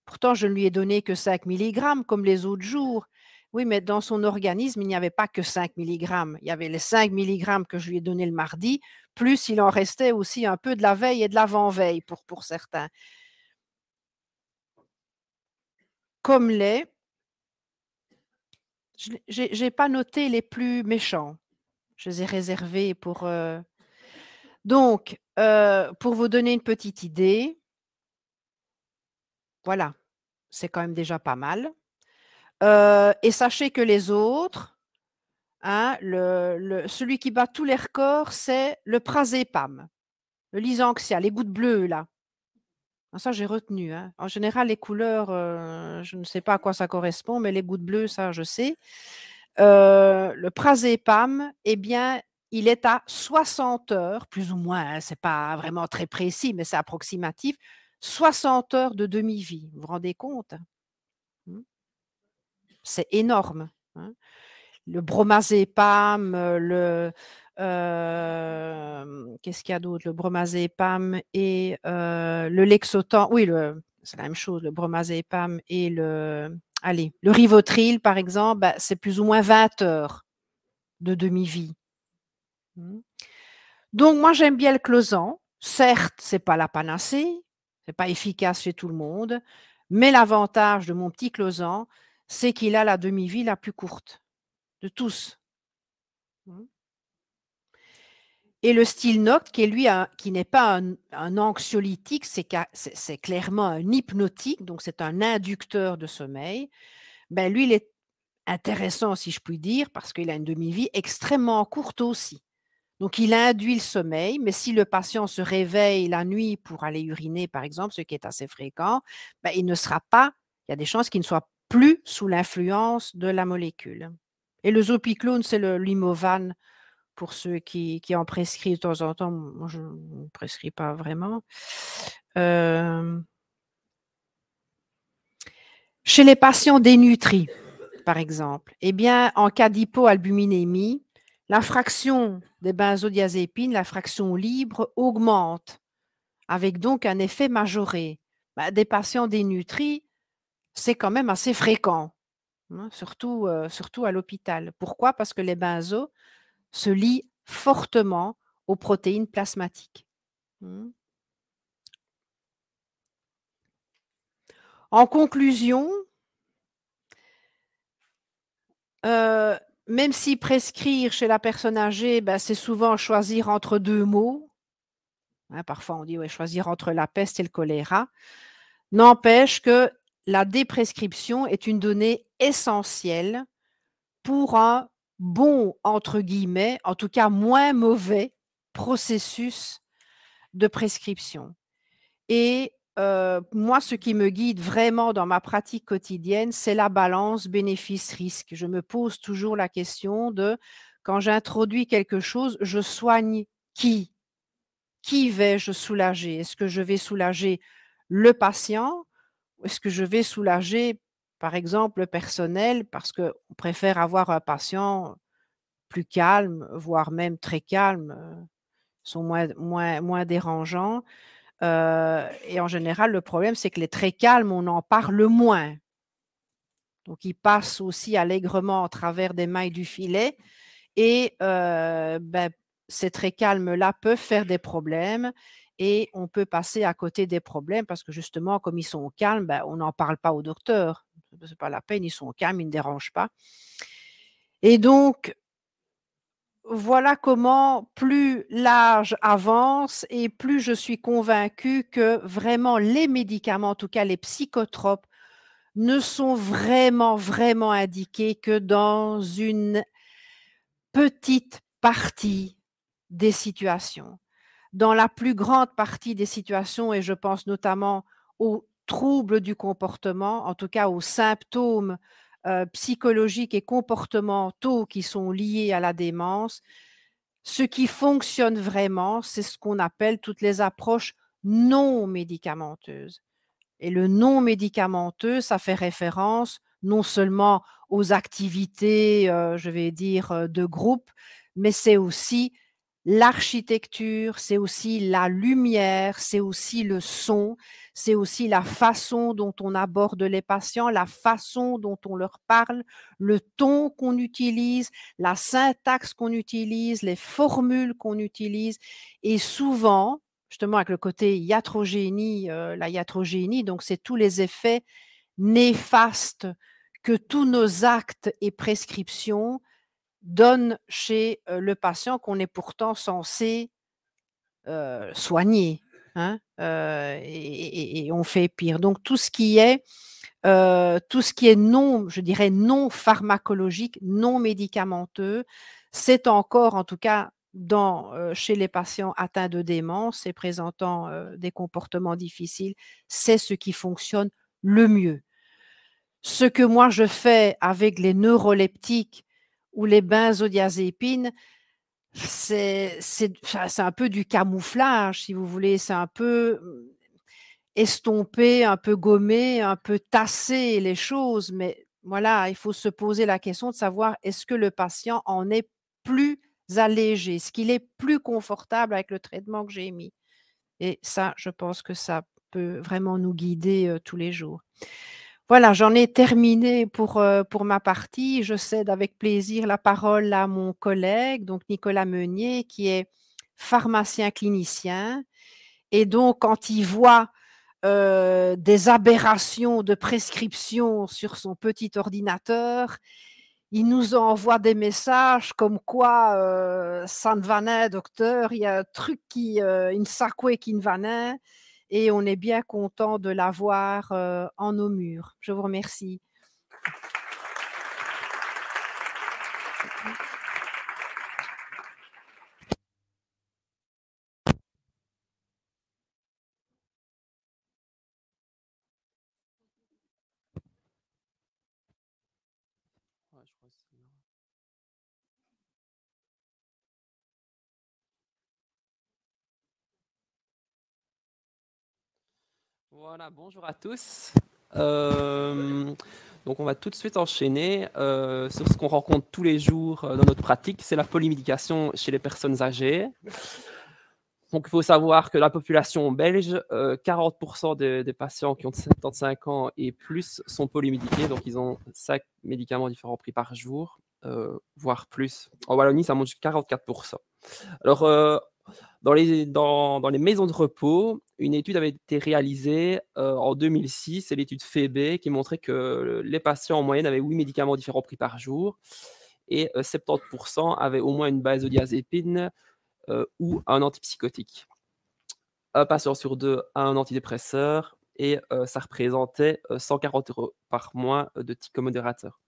Speaker 2: pourtant, je ne lui ai donné que 5 milligrammes comme les autres jours. Oui, mais dans son organisme, il n'y avait pas que 5 milligrammes. Il y avait les 5 milligrammes que je lui ai donnés le mardi, plus il en restait aussi un peu de la veille et de l'avant-veille pour certains. Comme je n'ai pas noté les plus méchants. Je les ai réservés pour… Donc, pour vous donner une petite idée, voilà, c'est quand même déjà pas mal. Et sachez que les autres, hein, celui qui bat tous les records, c'est le Prazépam, le Lysanxia, les gouttes bleues là. Ça, j'ai retenu. Hein. En général, les couleurs, je ne sais pas à quoi ça correspond, mais les gouttes bleues, ça, je sais. Le Prazépam, eh bien, il est à 60 heures, plus ou moins, hein, ce n'est pas vraiment très précis, mais c'est approximatif, 60 heures de demi-vie. Vous vous rendez compte? C'est énorme. Hein. Le bromazépam, qu'est-ce qu'il y a d'autre? Le bromazépam et le Lexotan. Oui, c'est la même chose, le bromazépam et le Rivotril, par exemple, c'est plus ou moins 20 heures de demi-vie. Donc, moi, j'aime bien le Closan. Certes, ce n'est pas la panacée, ce n'est pas efficace chez tout le monde, mais l'avantage de mon petit Closan, c'est qu'il a la demi-vie la plus courte de tous. Et le Stilnoct, qui n'est pas un anxiolytique, c'est clairement un hypnotique, donc c'est un inducteur de sommeil. Lui, il est intéressant, si je puis dire, parce qu'il a une demi-vie extrêmement courte aussi. Donc, il induit le sommeil, mais si le patient se réveille la nuit pour aller uriner, par exemple, ce qui est assez fréquent, il y a des chances qu'il ne soit plus sous l'influence de la molécule. Et le Zopiclone, c'est le Limovan, pour ceux qui en prescrivent de temps en temps. Moi, je ne prescris pas vraiment. Chez les patients dénutris, par exemple, eh bien, en cas d'hypoalbuminémie, la fraction des benzodiazépines, la fraction libre, augmente, avec donc un effet majoré. Des patients dénutris, c'est quand même assez fréquent, hein, surtout à l'hôpital. Pourquoi? Parce que les benzos se lient fortement aux protéines plasmatiques. En conclusion, même si prescrire chez la personne âgée, c'est souvent choisir entre deux maux, hein, parfois on dit choisir entre la peste et le choléra, n'empêche que la déprescription est une donnée essentielle pour un bon, entre guillemets, en tout cas moins mauvais processus de prescription. Et moi, ce qui me guide vraiment dans ma pratique quotidienne, c'est la balance bénéfice-risque. Je me pose toujours la question de, quand j'introduis quelque chose, je soigne qui? Qui vais-je soulager? Est-ce que je vais soulager le patient? Ou est-ce que je vais soulager, par exemple, le personnel? Parce qu'on préfère avoir un patient plus calme, voire même très calme, sont moins dérangeants. Et en général, le problème, c'est que les très calmes, on en parle moins. Donc, ils passent aussi allègrement à travers des mailles du filet et ces très calmes-là peuvent faire des problèmes et on peut passer à côté des problèmes parce que justement, comme ils sont calmes, on n'en parle pas au docteur. Ce n'est pas la peine, ils sont calmes, ils ne dérangent pas. Et donc, voilà comment plus l'âge avance et plus je suis convaincue que vraiment les médicaments, en tout cas les psychotropes, ne sont vraiment indiqués que dans une petite partie des situations. Dans la plus grande partie des situations, et je pense notamment aux troubles du comportement, en tout cas aux symptômes psychologiques et comportementaux qui sont liés à la démence, ce qui fonctionne vraiment, c'est ce qu'on appelle toutes les approches non médicamenteuses. Et le non médicamenteux, ça fait référence non seulement aux activités, je vais dire, de groupe, mais c'est aussi l'architecture, c'est aussi la lumière, c'est aussi le son, c'est aussi la façon dont on aborde les patients, la façon dont on leur parle, le ton qu'on utilise, la syntaxe qu'on utilise, les formules qu'on utilise. Et souvent, justement avec le côté iatrogénie, la iatrogénie, donc c'est tous les effets néfastes que tous nos actes et prescriptions donnent chez le patient qu'on est pourtant censé soigner, hein, et on fait pire. Donc tout ce qui est non, je dirais non pharmacologique, non médicamenteux, c'est encore, en tout cas chez les patients atteints de démence et présentant des comportements difficiles, c'est ce qui fonctionne le mieux. Ce que moi je fais avec les neuroleptiques ou les benzodiazépines, c'est un peu du camouflage, si vous voulez, c'est un peu estomper, un peu gommer, un peu tasser les choses, mais voilà, il faut se poser la question de savoir est-ce que le patient en est plus allégé, est-ce qu'il est plus confortable avec le traitement que j'ai mis? Et ça, je pense que ça peut vraiment nous guider tous les jours. Voilà, j'en ai terminé pour ma partie. Je cède avec plaisir la parole à mon collègue, donc Nicolas Meunier, qui est pharmacien clinicien. Et donc, quand il voit des aberrations de prescription sur son petit ordinateur, il nous envoie des messages comme quoi ça ne va pas, docteur, il y a un truc une sacouée qui ne va pas, et on est bien content de l'avoir en nos murs. Je vous remercie.
Speaker 3: Voilà, bonjour à tous. Donc on va tout de suite enchaîner sur ce qu'on rencontre tous les jours dans notre pratique, c'est la polymédication chez les personnes âgées. Donc il faut savoir que la population belge, 40% des patients qui ont 75 ans et plus sont polymédiqués, donc ils ont 5 médicaments différents pris par jour, voire plus. En Wallonie, ça monte jusqu'à 44%. Alors, dans les maisons de repos, une étude avait été réalisée en 2006, c'est l'étude FEB, qui montrait que les patients en moyenne avaient 8 médicaments différents pris par jour et 70% avaient au moins une benzodiazépine ou un antipsychotique. Un patient sur deux a un antidépresseur et ça représentait 140 € par mois de psychomodérateur.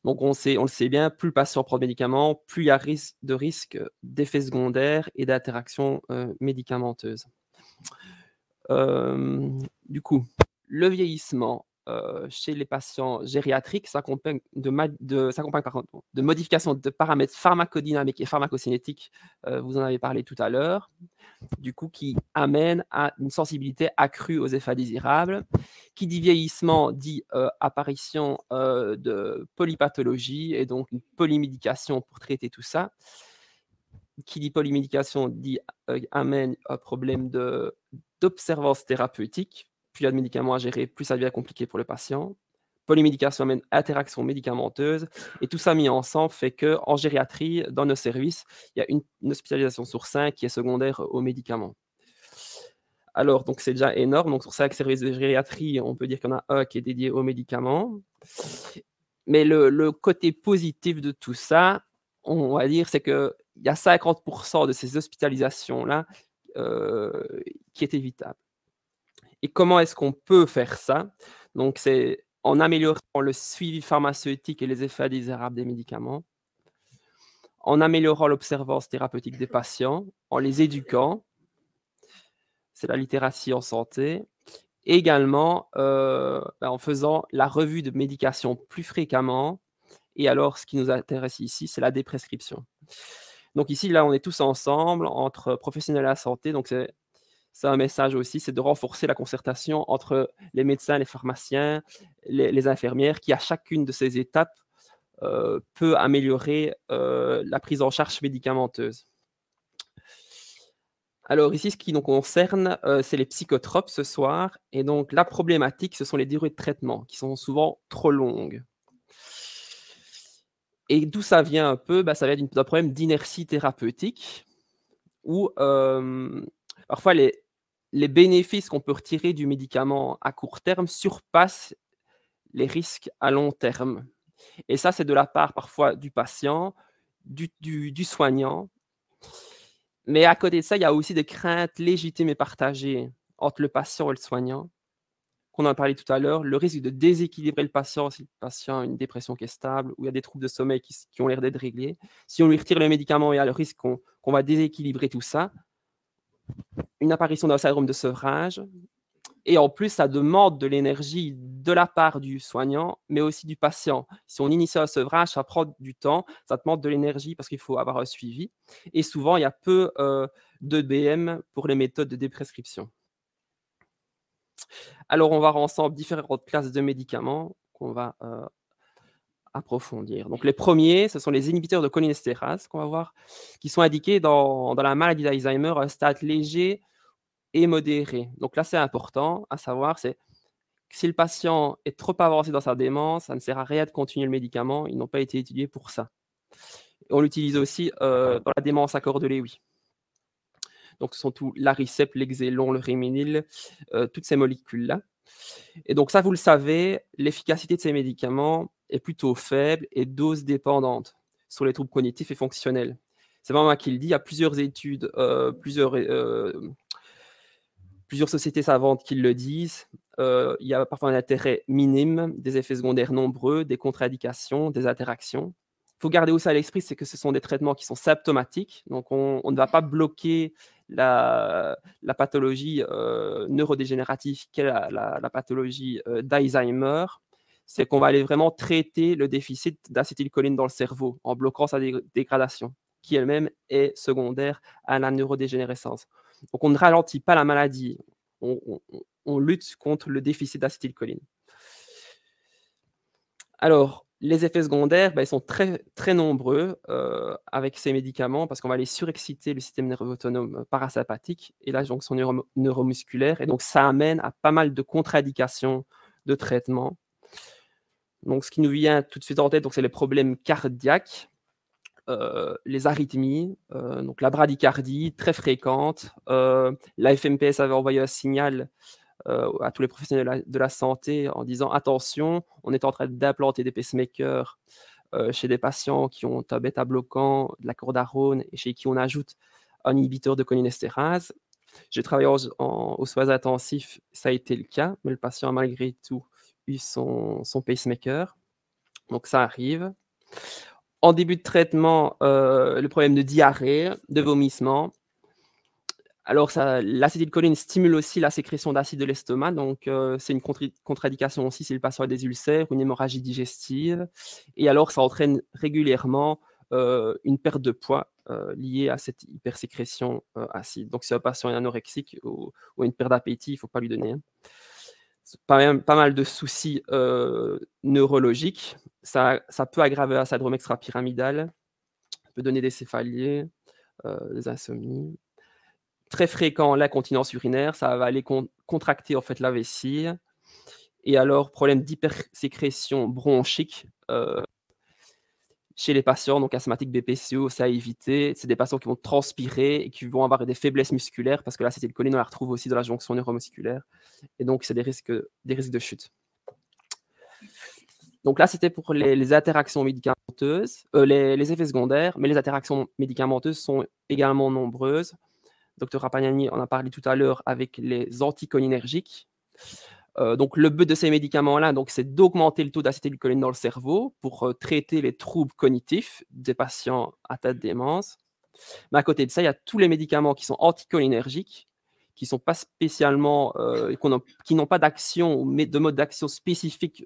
Speaker 3: Donc on le sait bien, plus le patient prend de médicaments, plus il y a de risque d'effets secondaires et d'interactions médicamenteuses. Du coup, le vieillissement chez les patients gériatriques s'accompagne de modifications de paramètres pharmacodynamiques et pharmacocinétiques, vous en avez parlé tout à l'heure, du coup qui amènent à une sensibilité accrue aux effets indésirables. Qui dit vieillissement dit apparition de polypathologie et donc une polymédication pour traiter tout ça. Qui dit polymédication dit amène un problème d'observance thérapeutique. Plus il y a de médicaments à gérer, plus ça devient compliqué pour le patient. Polymédication amène interaction médicamenteuse. Et tout ça mis ensemble fait qu'en gériatrie, dans nos services, il y a une hospitalisation sur 5 qui est secondaire aux médicaments. Alors, donc c'est déjà énorme. Donc, sur 5 services de gériatrie, on peut dire qu'il y en a un qui est dédié aux médicaments. Mais le côté positif de tout ça, on va dire, c'est qu'il y a 50% de ces hospitalisations-là qui est évitable. Et comment est-ce qu'on peut faire ça? Donc, c'est en améliorant le suivi pharmaceutique et les effets indésirables des médicaments, en améliorant l'observance thérapeutique des patients, en les éduquant, c'est la littératie en santé, également en faisant la revue de médication plus fréquemment. Et alors, ce qui nous intéresse ici, c'est la déprescription. Donc ici, là, on est tous ensemble, entre professionnels de la santé. Donc c'est un message aussi, c'est de renforcer la concertation entre les médecins, les pharmaciens, les infirmières, qui à chacune de ces étapes peut améliorer la prise en charge médicamenteuse. Alors ici, ce qui nous concerne, c'est les psychotropes ce soir. Et donc la problématique, ce sont les durées de traitement, qui sont souvent trop longues. Et d'où ça vient un peu? Ça vient d'un problème d'inertie thérapeutique, où parfois les bénéfices qu'on peut retirer du médicament à court terme surpassent les risques à long terme. Et ça, c'est de la part parfois du patient, du soignant. Mais à côté de ça, il y a aussi des craintes légitimes et partagées entre le patient et le soignant, qu'on en a parlé tout à l'heure, le risque de déséquilibrer le patient si le patient a une dépression qui est stable ou il y a des troubles de sommeil qui ont l'air d'être réglés. Si on lui retire le médicament, il y a le risque qu'on va déséquilibrer tout ça. Une apparition d'un syndrome de sevrage. Et en plus, ça demande de l'énergie de la part du soignant, mais aussi du patient. Si on initie un sevrage, ça prend du temps, ça demande de l'énergie parce qu'il faut avoir un suivi. Et souvent, il y a peu d'EBM pour les méthodes de déprescription. Alors, on va voir ensemble différentes classes de médicaments qu'on va approfondir. Donc, les premiers, ce sont les inhibiteurs de cholinestérase qu'on va voir, qui sont indiqués dans la maladie d'Alzheimer à un stade léger et modéré. Donc là, c'est important à savoir, c'est que si le patient est trop avancé dans sa démence, ça ne sert à rien de continuer le médicament, ils n'ont pas été étudiés pour ça. On l'utilise aussi dans la démence à corps de Lewy. Donc, ce sont tous l'Aricept, l'Exelon, le Riminil, toutes ces molécules-là. Et donc, ça, vous le savez, l'efficacité de ces médicaments est plutôt faible et dose dépendante sur les troubles cognitifs et fonctionnels. C'est pas moi qui le dis, il y a plusieurs études, plusieurs sociétés savantes qui le disent. Il y a parfois un intérêt minime, des effets secondaires nombreux, des contre-indications, des interactions. Il faut garder aussi à l'esprit, c'est que ce sont des traitements qui sont symptomatiques. Donc, on ne va pas bloquer la pathologie neurodégénérative qu'est la pathologie d'Alzheimer. C'est qu'on va aller vraiment traiter le déficit d'acétylcholine dans le cerveau en bloquant sa dégradation, qui elle-même est secondaire à la neurodégénérescence. Donc, on ne ralentit pas la maladie, on lutte contre le déficit d'acétylcholine. Alors, les effets secondaires, ils sont très, très nombreux avec ces médicaments parce qu'on va aller surexciter le système nerveux autonome parasympathique et la jonction neuromusculaire. Et donc, ça amène à pas mal de contre-indications de traitement. Donc, ce qui nous vient tout de suite en tête, c'est les problèmes cardiaques. Les arythmies, donc la bradycardie très fréquente. La FMPS avait envoyé un signal à tous les professionnels de la santé en disant attention, on est en train d'implanter des pacemakers chez des patients qui ont un bêta-bloquant, de la cordarone et chez qui on ajoute un inhibiteur de cholinestérase. J'ai travaillé aux soins intensifs, ça a été le cas, mais le patient a malgré tout eu son pacemaker. Donc ça arrive. En début de traitement, le problème de diarrhée, de vomissement. Alors, l'acétylcholine stimule aussi la sécrétion d'acide de l'estomac, donc c'est une contre-indication aussi si le patient a des ulcères ou une hémorragie digestive. Et alors, ça entraîne régulièrement une perte de poids liée à cette hypersécrétion acide. Donc, si un patient est anorexique ou une perte d'appétit, il ne faut pas lui donner. Pas mal de soucis neurologiques. Ça peut aggraver un syndrome extra-pyramidal, ça peut donner des céphalies, des insomnies. Très fréquent, l'incontinence urinaire, ça va aller contracter en fait la vessie. Et alors, problème d'hypersécrétion bronchique chez les patients, donc asthmatiques BPCO, ça à éviter. C'est des patients qui vont transpirer et qui vont avoir des faiblesses musculaires parce que l'acétylcholine, on la retrouve aussi dans la jonction neuromusculaire. Et donc, c'est des risques de chute. Donc là, c'était pour les interactions médicamenteuses, les effets secondaires, mais les interactions médicamenteuses sont également nombreuses. Dr Rapagnani en a parlé tout à l'heure avec les anticholinergiques. Donc, le but de ces médicaments-là, c'est d'augmenter le taux d'acétylcholine dans le cerveau pour traiter les troubles cognitifs des patients atteints de démence. Mais à côté de ça, il y a tous les médicaments qui sont anticholinergiques qui ne sont pas spécialement, qui n'ont pas d'action ou de mode d'action spécifique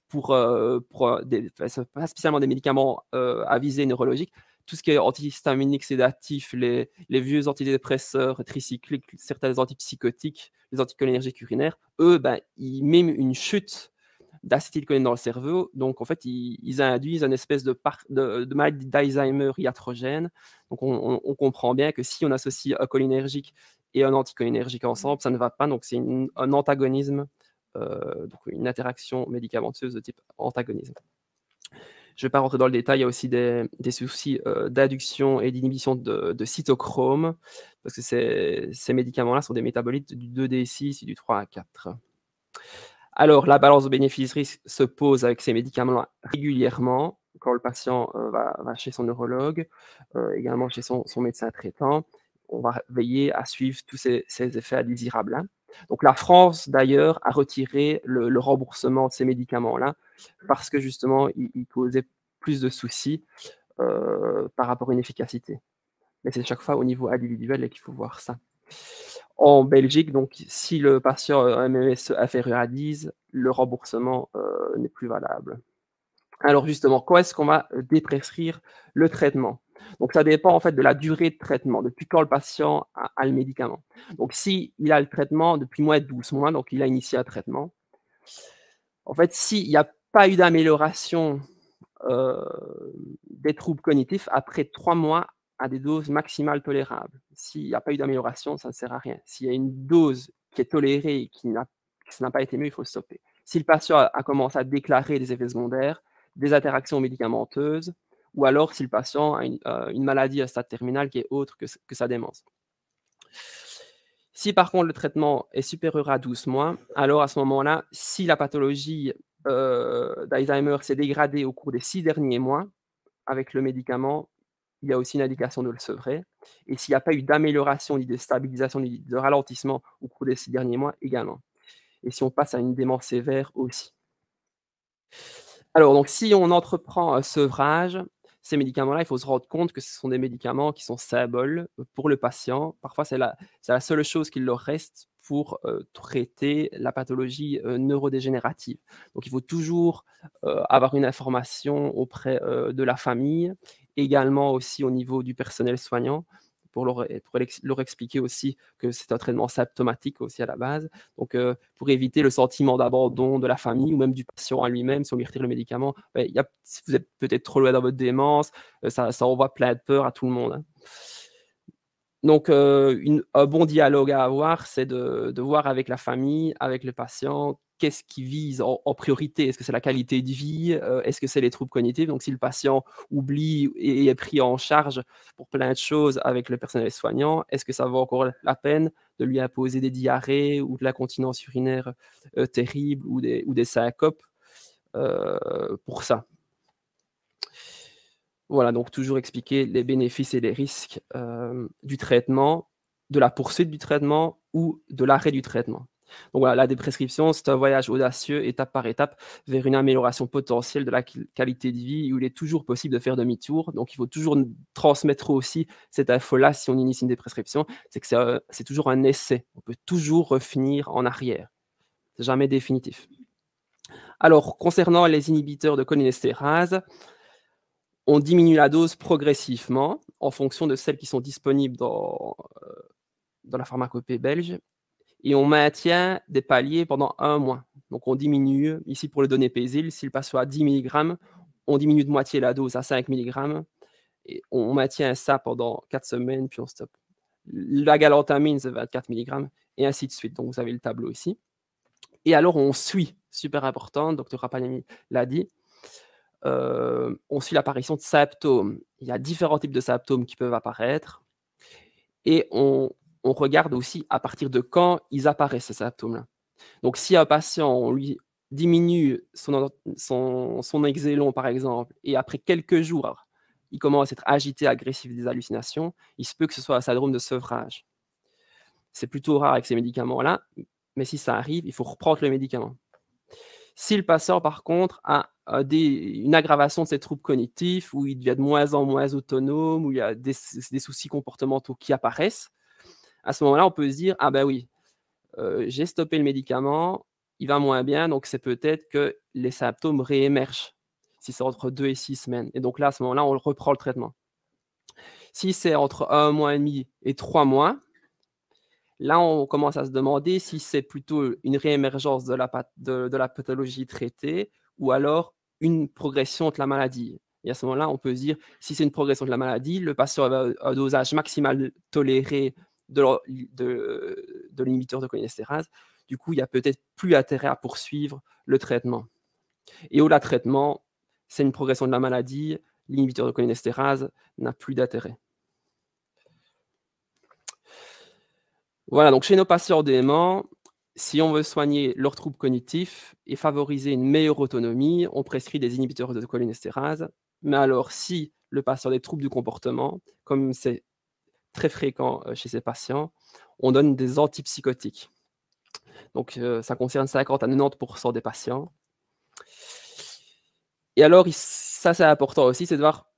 Speaker 3: pour pas spécialement des médicaments à visée neurologique. Tout ce qui est antihistaminique, sédatif, les vieux antidépresseurs, tricycliques, certains antipsychotiques, les anticholinergiques urinaires, eux, ils miment une chute d'acétylcholine dans le cerveau. Donc, en fait, ils induisent une espèce de maladie d'Alzheimer iatrogène. Donc, on comprend bien que si on associe un cholinergique et un anticholinergique ensemble, ça ne va pas. Donc, c'est un antagonisme, donc une interaction médicamenteuse de type antagonisme. Je ne vais pas rentrer dans le détail, il y a aussi des soucis d'adduction et d'inhibition de cytochrome, parce que ces médicaments-là sont des métabolites du 2D6 et du 3A4. Alors, la balance de bénéfice-risque se pose avec ces médicaments-là régulièrement, quand le patient va chez son neurologue, également chez son médecin traitant. On va veiller à suivre tous ces effets indésirables-là. Donc, la France, d'ailleurs, a retiré le remboursement de ces médicaments-là parce que, justement, ils causaient plus de soucis par rapport à une efficacité. Mais c'est chaque fois au niveau individuel qu'il faut voir ça. En Belgique, donc, si le patient a un MMS inférieur à 10, le remboursement n'est plus valable. Alors, justement, quand est-ce qu'on va déprescrire le traitement? Donc, ça dépend en fait de la durée de traitement, depuis quand le patient a le médicament. Donc, s'il a le traitement depuis moins de 12 mois, donc il a initié un traitement, en fait, s'il n'y a pas eu d'amélioration des troubles cognitifs, après 3 mois à des doses maximales tolérables. S'il n'y a pas eu d'amélioration, ça ne sert à rien. S'il y a une dose qui est tolérée et qui n'a pas été mieux, il faut stopper. Si le patient a commencé à déclarer des effets secondaires, des interactions médicamenteuses, ou alors si le patient a une maladie à stade terminal qui est autre que sa démence. Si par contre le traitement est supérieur à 12 mois, alors à ce moment-là, si la pathologie d'Alzheimer s'est dégradée au cours des 6 derniers mois avec le médicament, il y a aussi une indication de le sevrer. Et s'il n'y a pas eu d'amélioration, ni de stabilisation, ni de ralentissement au cours des 6 derniers mois, également. Et si on passe à une démence sévère aussi. Alors, donc, si on entreprend un sevrage, ces médicaments-là, il faut se rendre compte que ce sont des médicaments qui sont symboles pour le patient. Parfois, c'est la seule chose qu'il leur reste pour traiter la pathologie neurodégénérative. Donc, il faut toujours avoir une information auprès de la famille, également aussi au niveau du personnel soignant, pour leur expliquer aussi que c'est un traitement symptomatique aussi à la base. Donc, pour éviter le sentiment d'abandon de la famille ou même du patient à lui-même, si on lui retire le médicament, si vous êtes peut-être trop loin dans votre démence, ça envoie plein de peur à tout le monde. Hein. Donc, un bon dialogue à avoir, c'est de voir avec la famille, avec le patient, qu'est-ce qui vise en priorité. Est-ce que c'est la qualité de vie? Est-ce que c'est les troubles cognitifs? Donc, si le patient oublie et est pris en charge pour plein de choses avec le personnel soignant, est-ce que ça vaut encore la peine de lui imposer des diarrhées ou de l'incontinence urinaire terrible ou des syncopes pour ça? Voilà, donc toujours expliquer les bénéfices et les risques du traitement, de la poursuite du traitement ou de l'arrêt du traitement. Donc voilà, la déprescription, c'est un voyage audacieux, étape par étape, vers une amélioration potentielle de la qualité de vie où il est toujours possible de faire demi-tour. Donc il faut toujours transmettre aussi cette info-là si on initie une déprescription, c'est que c'est toujours un essai. On peut toujours revenir en arrière. C'est jamais définitif. Alors, concernant les inhibiteurs de cholinéstérase, on diminue la dose progressivement en fonction de celles qui sont disponibles dans la pharmacopée belge et on maintient des paliers pendant 1 mois. Donc, on diminue, ici pour le donépésil, si le patient a 10 mg, on diminue de moitié la dose à 5 mg et on maintient ça pendant 4 semaines, puis on stoppe. La galantamine, c'est 24 mg et ainsi de suite. Donc, vous avez le tableau ici. Et alors, on suit, super important, Dr Rapalemi l'a dit, on suit l'apparition de symptômes. Il y a différents types de symptômes qui peuvent apparaître et on regarde aussi à partir de quand ils apparaissent, ces symptômes-là. Donc, si un patient, on lui diminue son exélon, par exemple, et après quelques jours, il commence à être agité, agressif, des hallucinations, il se peut que ce soit un syndrome de sevrage. C'est plutôt rare avec ces médicaments-là, mais si ça arrive, il faut reprendre le médicament. Si le patient, par contre, a une aggravation de ses troubles cognitifs, où il devient de moins en moins autonome, où il y a des soucis comportementaux qui apparaissent, à ce moment-là, on peut se dire, ah ben oui, j'ai stoppé le médicament, il va moins bien, donc c'est peut-être que les symptômes réémergent, si c'est entre 2 et 6 semaines. Et donc là, à ce moment-là, on reprend le traitement. Si c'est entre 1 mois et demi et 3 mois, là, on commence à se demander si c'est plutôt une réémergence de la pathologie traitée ou alors une progression de la maladie. Et à ce moment-là, on peut se dire, si c'est une progression de la maladie, le patient a un dosage maximal toléré de l'inhibiteur de cholinestérase. Du coup, il n'y a peut-être plus intérêt à poursuivre le traitement. Et au-delà traitement, c'est une progression de la maladie, l'inhibiteur de cholinestérase n'a plus d'intérêt. Voilà, donc chez nos patients déments, si on veut soigner leurs troubles cognitifs et favoriser une meilleure autonomie, on prescrit des inhibiteurs de cholinestérase. Mais alors, si le patient a des troubles du comportement, comme c'est très fréquent chez ces patients, on donne des antipsychotiques. Donc, ça concerne 50 à 90% des patients. Et alors, ça c'est important aussi, c'est de voir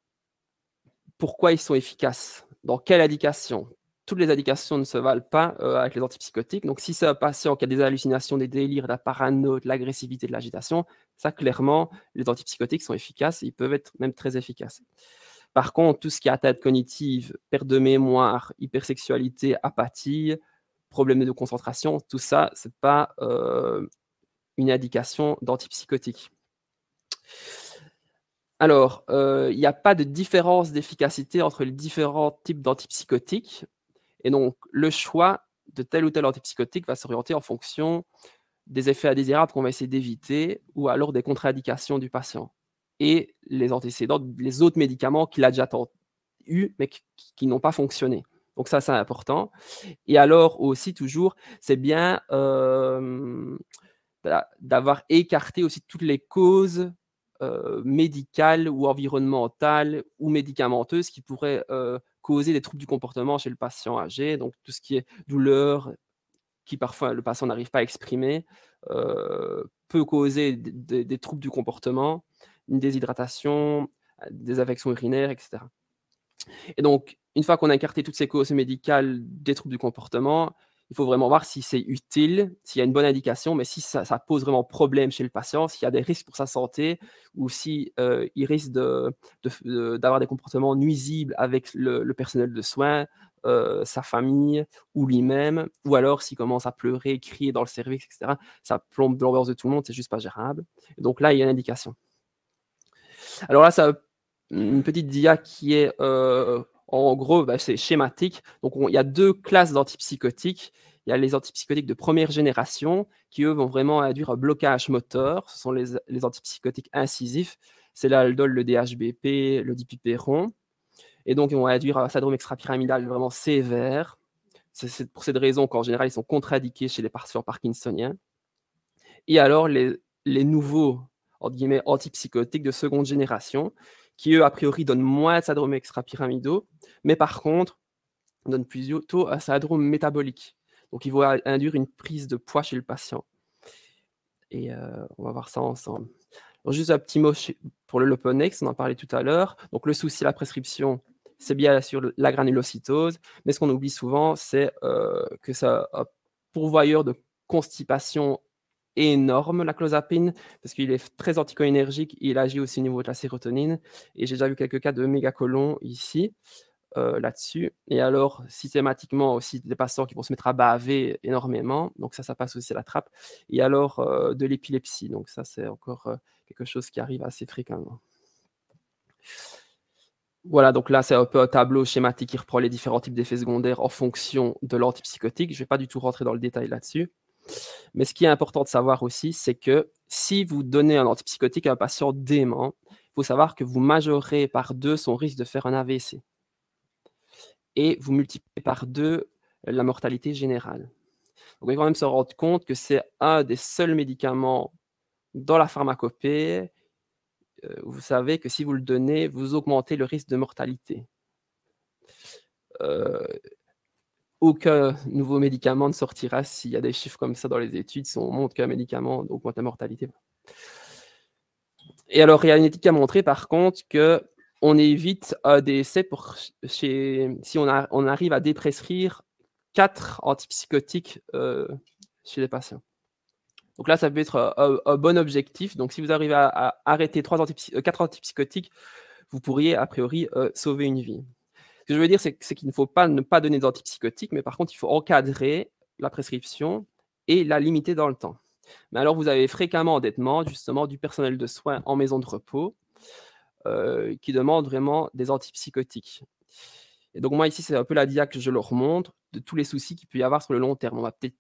Speaker 3: pourquoi ils sont efficaces, dans quelle indication. Toutes les indications ne se valent pas avec les antipsychotiques. Donc, si c'est un patient qui a des hallucinations, des délires, de la parano, de l'agressivité, de l'agitation, ça, clairement, les antipsychotiques sont efficaces et ils peuvent être même très efficaces. Par contre, tout ce qui est atteinte cognitive, perte de mémoire, hypersexualité, apathie, problèmes de concentration, tout ça, ce n'est pas une indication d'antipsychotique. Alors, il n'y a pas de différence d'efficacité entre les différents types d'antipsychotiques. Et donc, le choix de tel ou tel antipsychotique va s'orienter en fonction des effets indésirables qu'on va essayer d'éviter ou alors des contre-indications du patient. Et les antécédents, les autres médicaments qu'il a déjà eu, mais qui n'ont pas fonctionné. Donc ça, c'est important. Et alors aussi, toujours, c'est bien d'avoir écarté aussi toutes les causes médicales ou environnementales ou médicamenteuses qui pourraient causer des troubles du comportement chez le patient âgé. Donc tout ce qui est douleur, qui parfois le patient n'arrive pas à exprimer, peut causer des troubles du comportement, une déshydratation, des affections urinaires, etc. Et donc, une fois qu'on a écarté toutes ces causes médicales des troubles du comportement, il faut vraiment voir si c'est utile, s'il y a une bonne indication, mais si ça pose vraiment problème chez le patient, s'il y a des risques pour sa santé, ou si il risque d'avoir des comportements nuisibles avec le personnel de soins, sa famille ou lui-même, ou alors s'il commence à pleurer, crier dans le service, etc. Ça plombe l'ambiance de tout le monde, c'est juste pas gérable. Et donc là, il y a une indication. Alors là, ça une petite dia qui est en gros, c'est schématique. Donc, il y a deux classes d'antipsychotiques. Il y a les antipsychotiques de première génération qui, eux, vont vraiment induire un blocage moteur. Ce sont les antipsychotiques incisifs. C'est l'aldol, le DHBP, le dipypéron. Et donc, ils vont induire un syndrome extrapyramidal vraiment sévère. C'est pour cette raison qu'en général, ils sont contre-indiqués chez les patients parkinsoniens. Et alors, les nouveaux, entre guillemets, antipsychotiques de seconde génération, qui, eux, a priori, donnent moins de syndromes extrapyramidaux, mais par contre, donnent plutôt un syndrome métabolique. Donc, ils vont induire une prise de poids chez le patient. Et on va voir ça ensemble. Alors, juste un petit mot pour le Loponex, on en parlait tout à l'heure. Donc, le souci de la prescription, c'est bien sûr la granulocytose, mais ce qu'on oublie souvent, c'est que c'est un pourvoyeur de constipation énorme, la clozapine, parce qu'il est très anticholinergique, il agit aussi au niveau de la sérotonine, et j'ai déjà vu quelques cas de mégacolon ici, là-dessus, et alors systématiquement aussi des patients qui vont se mettre à baver énormément, donc ça passe aussi à la trappe, et alors de l'épilepsie, donc ça c'est encore quelque chose qui arrive assez fréquemment. Voilà, donc là c'est un peu un tableau schématique qui reprend les différents types d'effets secondaires en fonction de l'antipsychotique, je ne vais pas du tout rentrer dans le détail là-dessus. Mais ce qui est important de savoir aussi, c'est que si vous donnez un antipsychotique à un patient dément, il faut savoir que vous majorez par 2 son risque de faire un AVC. Et vous multipliez par 2 la mortalité générale. Donc, il faut quand même se rendre compte que c'est un des seuls médicaments dans la pharmacopée. Vous savez que si vous le donnez, vous augmentez le risque de mortalité. Aucun nouveau médicament ne sortira s'il y a des chiffres comme ça dans les études, si on montre qu'un médicament augmente la mortalité. Et alors, il y a une étude qui a montré par contre qu'on évite un décès si on arrive à déprescrire 4 antipsychotiques chez les patients. Donc là, ça peut être un bon objectif. Donc si vous arrivez à arrêter 4 antipsychotiques, vous pourriez a priori sauver une vie. Ce que je veux dire, c'est qu'il ne faut pas ne pas donner d'antipsychotiques, mais par contre, il faut encadrer la prescription et la limiter dans le temps. Mais alors, vous avez fréquemment des demandes justement du personnel de soins en maison de repos qui demandent vraiment des antipsychotiques. Et donc moi ici, c'est un peu la dia que je leur montre de tous les soucis qu'il peut y avoir sur le long terme. On va peut-être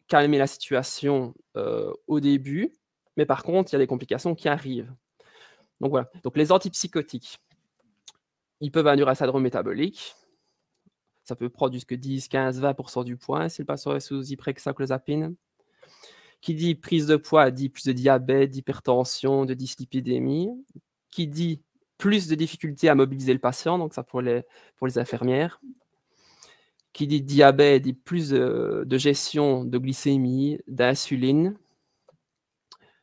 Speaker 3: calmer la situation au début, mais par contre, il y a des complications qui arrivent. Donc voilà. Donc les antipsychotiques, ils peuvent induire un syndrome métabolique. Ça peut prendre jusqu'à 10, 15, 20% du poids si le patient est sous iprexaclozapine. Qui dit prise de poids dit plus de diabète, d'hypertension, de dyslipidémie. Qui dit plus de difficultés à mobiliser le patient, donc ça pour les infirmières. Qui dit diabète dit plus de gestion de glycémie, d'insuline.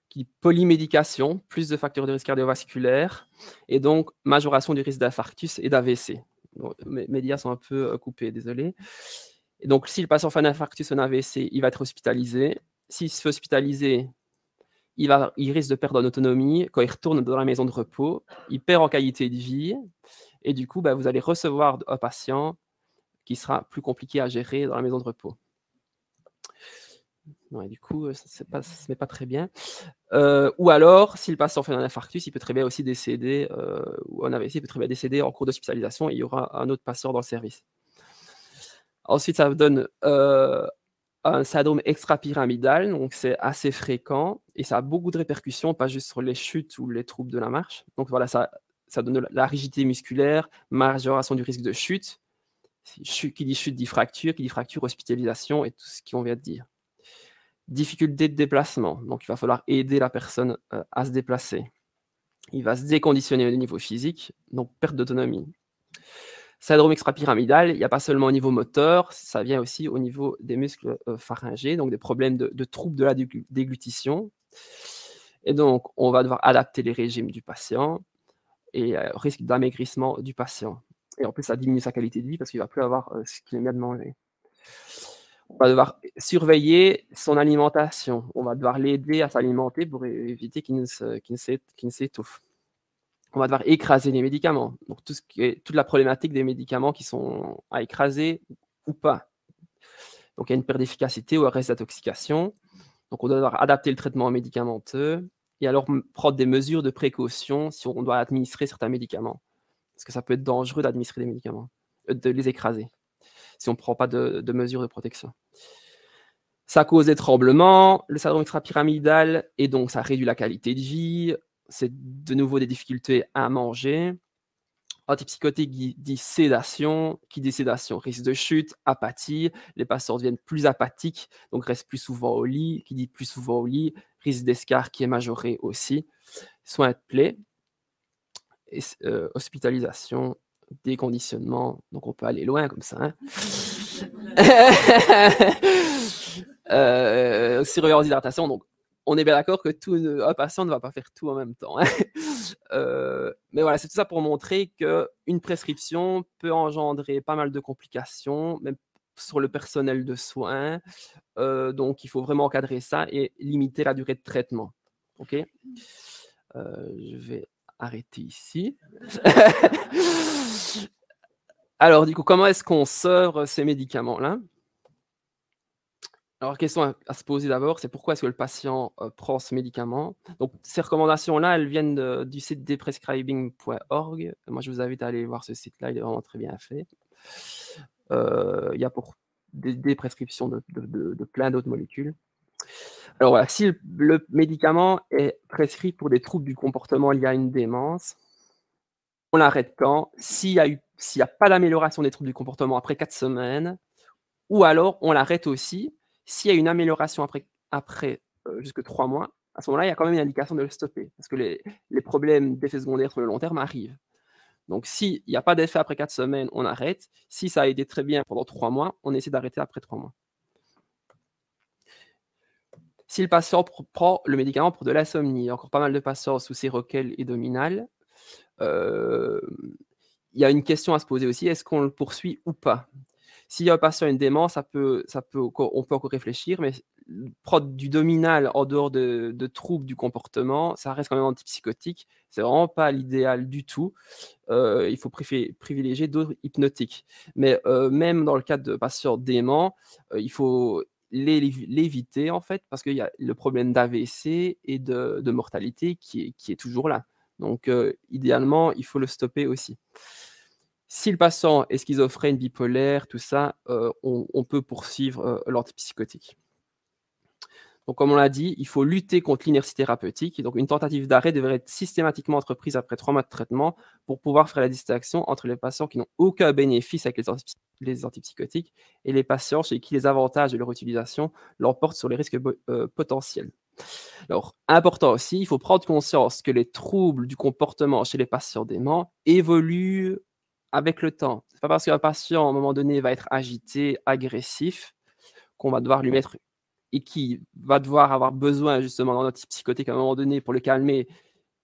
Speaker 3: Qui dit polymédication, plus de facteurs de risque cardiovasculaire, et donc majoration du risque d'infarctus et d'AVC. Mes dias sont un peu coupés, désolé. Et donc, si le patient fait un infarctus ou un AVC, il va être hospitalisé. S'il se fait hospitaliser, il risque de perdre en autonomie. Quand il retourne dans la maison de repos, il perd en qualité de vie. Et du coup, vous allez recevoir un patient qui sera plus compliqué à gérer dans la maison de repos. Ouais, du coup, ça ne se met pas très bien. Ou alors, si le patient fait un infarctus, il peut très bien aussi décéder, ou un AVC, il peut très bien décéder en cours d'hospitalisation et il y aura un autre patient dans le service. Ensuite, ça donne un syndrome extrapyramidal, donc c'est assez fréquent et ça a beaucoup de répercussions, pas juste sur les chutes ou les troubles de la marche. Donc voilà, ça donne la rigidité musculaire, majoration du risque de chute. Qui dit chute dit fracture, qui dit fracture, hospitalisation et tout ce qu'on vient de dire. Difficulté de déplacement, donc il va falloir aider la personne à se déplacer. Il va se déconditionner au niveau physique, donc perte d'autonomie. Syndrome extrapyramidal, il n'y a pas seulement au niveau moteur, ça vient aussi au niveau des muscles pharyngés, donc des problèmes de troubles de la déglutition. Et donc, on va devoir adapter les régimes du patient et risque d'amaigrissement du patient. Et en plus, ça diminue sa qualité de vie parce qu'il ne va plus avoir ce qu'il aime bien de manger. On va devoir surveiller son alimentation. On va devoir l'aider à s'alimenter pour éviter qu'il ne s'étouffe. On va devoir écraser les médicaments. Donc, toute la problématique des médicaments qui sont à écraser ou pas. Donc, il y a une perte d'efficacité ou un risque d'intoxication. Donc, on doit devoir adapter le traitement médicamenteux et alors prendre des mesures de précaution si on doit administrer certains médicaments. Parce que ça peut être dangereux d'administrer des médicaments, de les écraser, si on ne prend pas de mesures de protection. Ça cause des tremblements, le syndrome extrapyramidal, et donc ça réduit la qualité de vie. C'est de nouveau des difficultés à manger. Antipsychotique dit sédation, qui dit sédation, risque de chute, apathie, les patients deviennent plus apathiques, donc restent plus souvent au lit, qui dit plus souvent au lit, risque d'escarre qui est majoré aussi, soins de plaie, et, hospitalisation, déconditionnement, donc on peut aller loin comme ça. Surveillance d'hydratation, donc on est bien d'accord que un patient ne va pas faire tout en même temps. Mais voilà, c'est tout ça pour montrer qu'une prescription peut engendrer pas mal de complications, même sur le personnel de soins. Donc, il faut vraiment encadrer ça et limiter la durée de traitement. OK ? Je vais arrêter ici. Alors, du coup, comment est-ce qu'on sort ces médicaments-là ? Alors, question à se poser d'abord, c'est pourquoi est-ce que le patient prend ce médicament? Donc, ces recommandations-là, elles viennent du site deprescribing.org. Moi, je vous invite à aller voir ce site-là, il est vraiment très bien fait. Il y a pour des prescriptions de plein d'autres molécules. Alors voilà, si le médicament est prescrit pour des troubles du comportement liés à une démence, on l'arrête quand? S'il n'y a pas d'amélioration des troubles du comportement après 4 semaines, ou alors on l'arrête aussi s'il y a une amélioration après jusque 3 mois. À ce moment-là, il y a quand même une indication de le stopper, parce que les problèmes d'effets secondaires sur le long terme arrivent. Donc, s'il n'y a pas d'effet après 4 semaines, on arrête. Si ça a été très bien pendant 3 mois, on essaie d'arrêter après 3 mois. Si le patient prend le médicament pour de l'insomnie, il y a encore pas mal de patients sous séroquel et dominal. Il y a une question à se poser aussi, est-ce qu'on le poursuit ou pas? S'il y a un patient une démence, on peut encore réfléchir, mais prendre du dominal en dehors de troubles du comportement, ça reste quand même antipsychotique. C'est vraiment pas l'idéal du tout. Il faut privilégier d'autres hypnotiques. Mais même dans le cas de patients déments, il faut l'éviter en fait, parce qu'il y a le problème d'AVC et de mortalité qui est toujours là. Donc idéalement, il faut le stopper aussi. Si le patient est schizophrène, bipolaire, tout ça, on peut poursuivre l'antipsychotique. Donc, comme on l'a dit, il faut lutter contre l'inertie thérapeutique. Donc, une tentative d'arrêt devrait être systématiquement entreprise après 3 mois de traitement pour pouvoir faire la distinction entre les patients qui n'ont aucun bénéfice avec les antipsychotiques et les patients chez qui les avantages de leur utilisation l'emportent sur les risques potentiels. Alors, important aussi, il faut prendre conscience que les troubles du comportement chez les patients déments évoluent avec le temps. Ce n'est pas parce qu'un patient, à un moment donné, va être agité, agressif, qu'on va devoir lui mettre et qui va devoir avoir besoin justement d'un antipsychotique à un moment donné pour le calmer.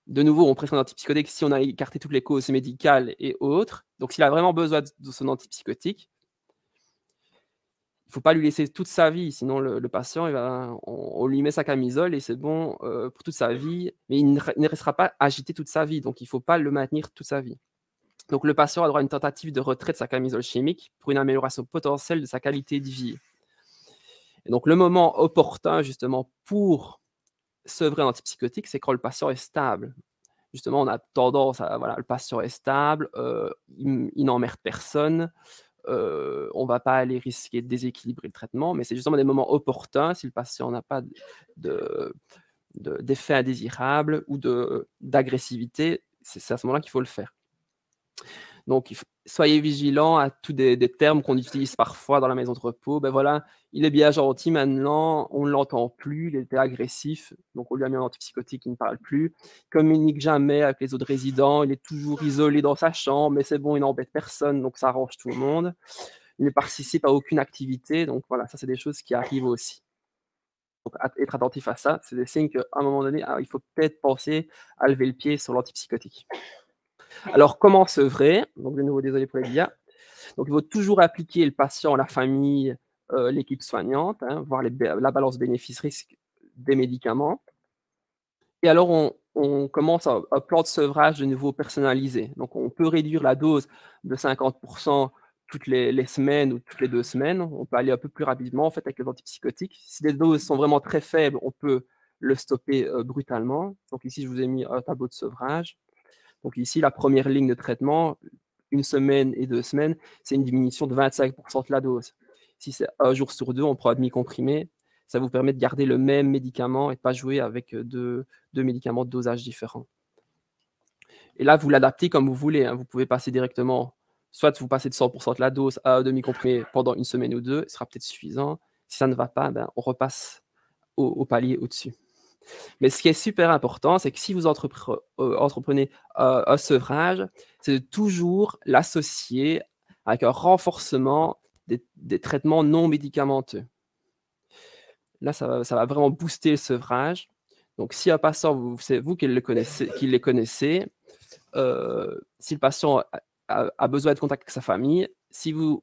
Speaker 3: De nouveau, on prescrit un antipsychotique si on a écarté toutes les causes médicales et autres. Donc, s'il a vraiment besoin de son antipsychotique, il ne faut pas lui laisser toute sa vie, sinon le patient, on lui met sa camisole et c'est bon pour toute sa vie, mais il ne restera pas agité toute sa vie, donc il ne faut pas le maintenir toute sa vie. Donc, le patient a droit à une tentative de retrait de sa camisole chimique pour une amélioration potentielle de sa qualité de vie. Et donc, le moment opportun, justement, pour sevrer un antipsychotique, c'est quand le patient est stable. Justement, on a tendance à, voilà, le patient est stable, il n'emmerde personne, on ne va pas aller risquer de déséquilibrer le traitement, mais c'est justement des moments opportuns, si le patient n'a pas d'effet indésirable ou d'agressivité, c'est à ce moment-là qu'il faut le faire. Donc, soyez vigilants à tous des termes qu'on utilise parfois dans la maison de repos. Ben voilà, il est bien gentil maintenant, on ne l'entend plus, il était agressif, donc on lui a mis un antipsychotique, il ne parle plus. Il communique jamais avec les autres résidents, il est toujours isolé dans sa chambre, mais c'est bon, il n'embête personne, donc ça arrange tout le monde. Il ne participe à aucune activité, donc voilà, ça c'est des choses qui arrivent aussi. Donc, être attentif à ça, c'est des signes qu'à un moment donné, il faut peut-être penser à lever le pied sur l'antipsychotique. Alors, comment sevrer? Donc, de nouveau, désolé pour les biais. Donc, il faut toujours appliquer le patient, la famille, l'équipe soignante, voir la balance bénéfice-risque des médicaments. Et alors, on commence un plan de sevrage de nouveau personnalisé. Donc, on peut réduire la dose de 50% toutes les semaines ou toutes les 2 semaines. On peut aller un peu plus rapidement en fait, avec les antipsychotiques. Si les doses sont vraiment très faibles, on peut le stopper brutalement. Donc, ici, je vous ai mis un tableau de sevrage. Donc ici, la première ligne de traitement, 1 semaine et 2 semaines, c'est une diminution de 25% de la dose. Si c'est 1 jour sur 2, on prend un demi-comprimé, ça vous permet de garder le même médicament et de ne pas jouer avec deux médicaments de dosage différents. Et là, vous l'adaptez comme vous voulez. Vous pouvez passer directement, soit vous passez de 100% de la dose à un demi-comprimé pendant 1 semaine ou 2, ce sera peut-être suffisant. Si ça ne va pas, on repasse au palier au-dessus. Mais ce qui est super important, c'est que si vous entreprenez un sevrage, c'est de toujours l'associer avec un renforcement des traitements non médicamenteux. Là, ça va vraiment booster le sevrage. Donc, si un patient, c'est vous qui les connaissez, si le patient a besoin de contact avec sa famille, si vous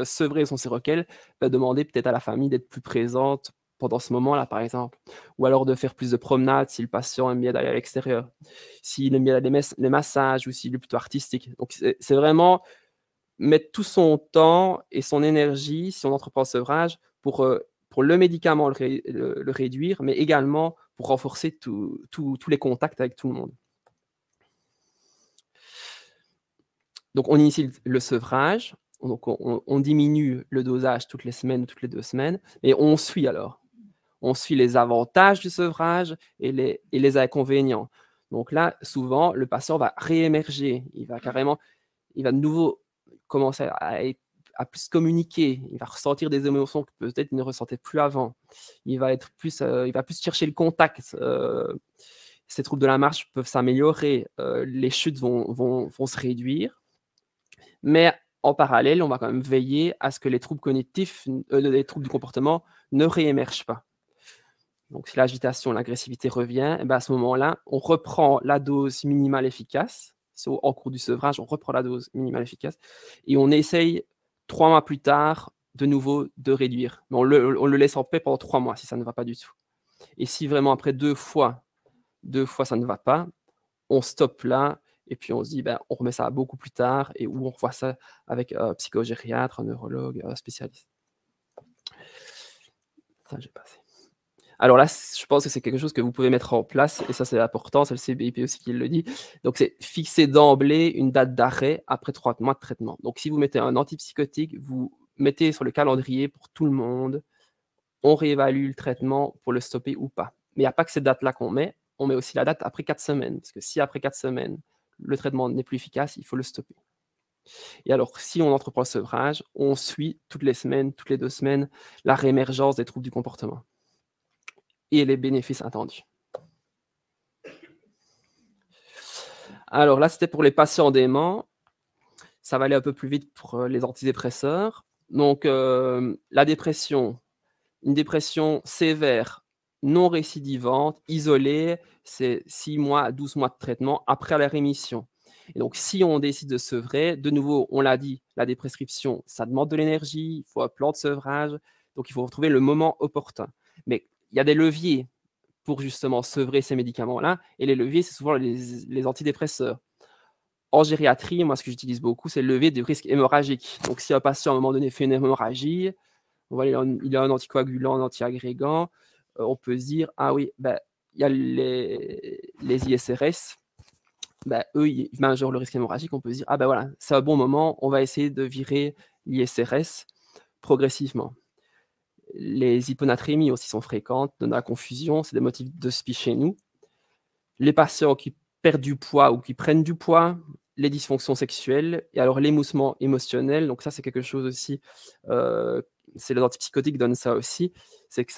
Speaker 3: sevrez son séroquel, demandez peut-être à la famille d'être plus présente pendant ce moment-là, par exemple. Ou alors de faire plus de promenades si le patient aime bien d'aller à l'extérieur. S'il aime bien les massages ou s'il est plutôt artistique. Donc, c'est vraiment mettre tout son temps et son énergie, si on entreprend le sevrage, pour le médicament le réduire, mais également pour renforcer tous les contacts avec tout le monde. Donc, on initie le sevrage. Donc, on diminue le dosage toutes les semaines ou toutes les 2 semaines. Et on suit alors. On suit les avantages du sevrage et les inconvénients. Donc là, souvent, le patient va réémerger. Il va de nouveau commencer à plus communiquer. Il va ressentir des émotions que peut-être il ne ressentait plus avant. Il va plus chercher le contact. Ces troubles de la marche peuvent s'améliorer. Les chutes vont se réduire. Mais en parallèle, on va quand même veiller à ce que les troubles cognitifs, les troubles du comportement ne réémergent pas. Donc, si l'agitation, l'agressivité revient, à ce moment-là, on reprend la dose minimale efficace. En cours du sevrage, on reprend la dose minimale efficace et on essaye 3 mois plus tard, de nouveau, de réduire. Mais on le laisse en paix pendant 3 mois si ça ne va pas du tout. Et si vraiment après 2 fois, ça ne va pas, on stoppe là et puis on se dit, on remet ça beaucoup plus tard et où on revoit ça avec un psychogériatre, un neurologue, un spécialiste. Ça, j'ai passé. Alors là, je pense que c'est quelque chose que vous pouvez mettre en place, et ça c'est important, c'est le CBIP aussi qui le dit. Donc c'est fixer d'emblée une date d'arrêt après 3 mois de traitement. Donc si vous mettez un antipsychotique, vous mettez sur le calendrier pour tout le monde, on réévalue le traitement pour le stopper ou pas. Mais il n'y a pas que cette date-là qu'on met, on met aussi la date après 4 semaines. Parce que si après 4 semaines, le traitement n'est plus efficace, il faut le stopper. Et alors, si on entreprend le sevrage, on suit toutes les semaines, toutes les 2 semaines, la réémergence des troubles du comportement et les bénéfices attendus. Alors là, c'était pour les patients déments. Ça va aller un peu plus vite pour les antidépresseurs. Donc, la dépression, une dépression sévère, non récidivante, isolée, c'est 6 mois à 12 mois de traitement après la rémission. Et donc, si on décide de sevrer, de nouveau, on l'a dit, la déprescription, ça demande de l'énergie, il faut un plan de sevrage, donc il faut retrouver le moment opportun. Mais il y a des leviers pour justement sevrer ces médicaments-là, et les leviers, c'est souvent les antidépresseurs. En gériatrie, moi, ce que j'utilise beaucoup, c'est le levier du risque hémorragique. Donc, si un patient, à un moment donné, fait une hémorragie, il a un anticoagulant, un antiagrégant, on peut se dire, ah oui, il y a les ISRS, eux, ils majorent le risque hémorragique, on peut se dire, ah voilà, c'est un bon moment, on va essayer de virer l'ISRS progressivement. Les hyponatrémies aussi sont fréquentes, de la confusion, c'est des motifs de SPI chez nous. Les patients qui perdent du poids ou qui prennent du poids, les dysfonctions sexuelles, et alors l'émoussement émotionnel, donc ça c'est quelque chose aussi, c'est les antipsychotiques qui donnent ça aussi, c'est que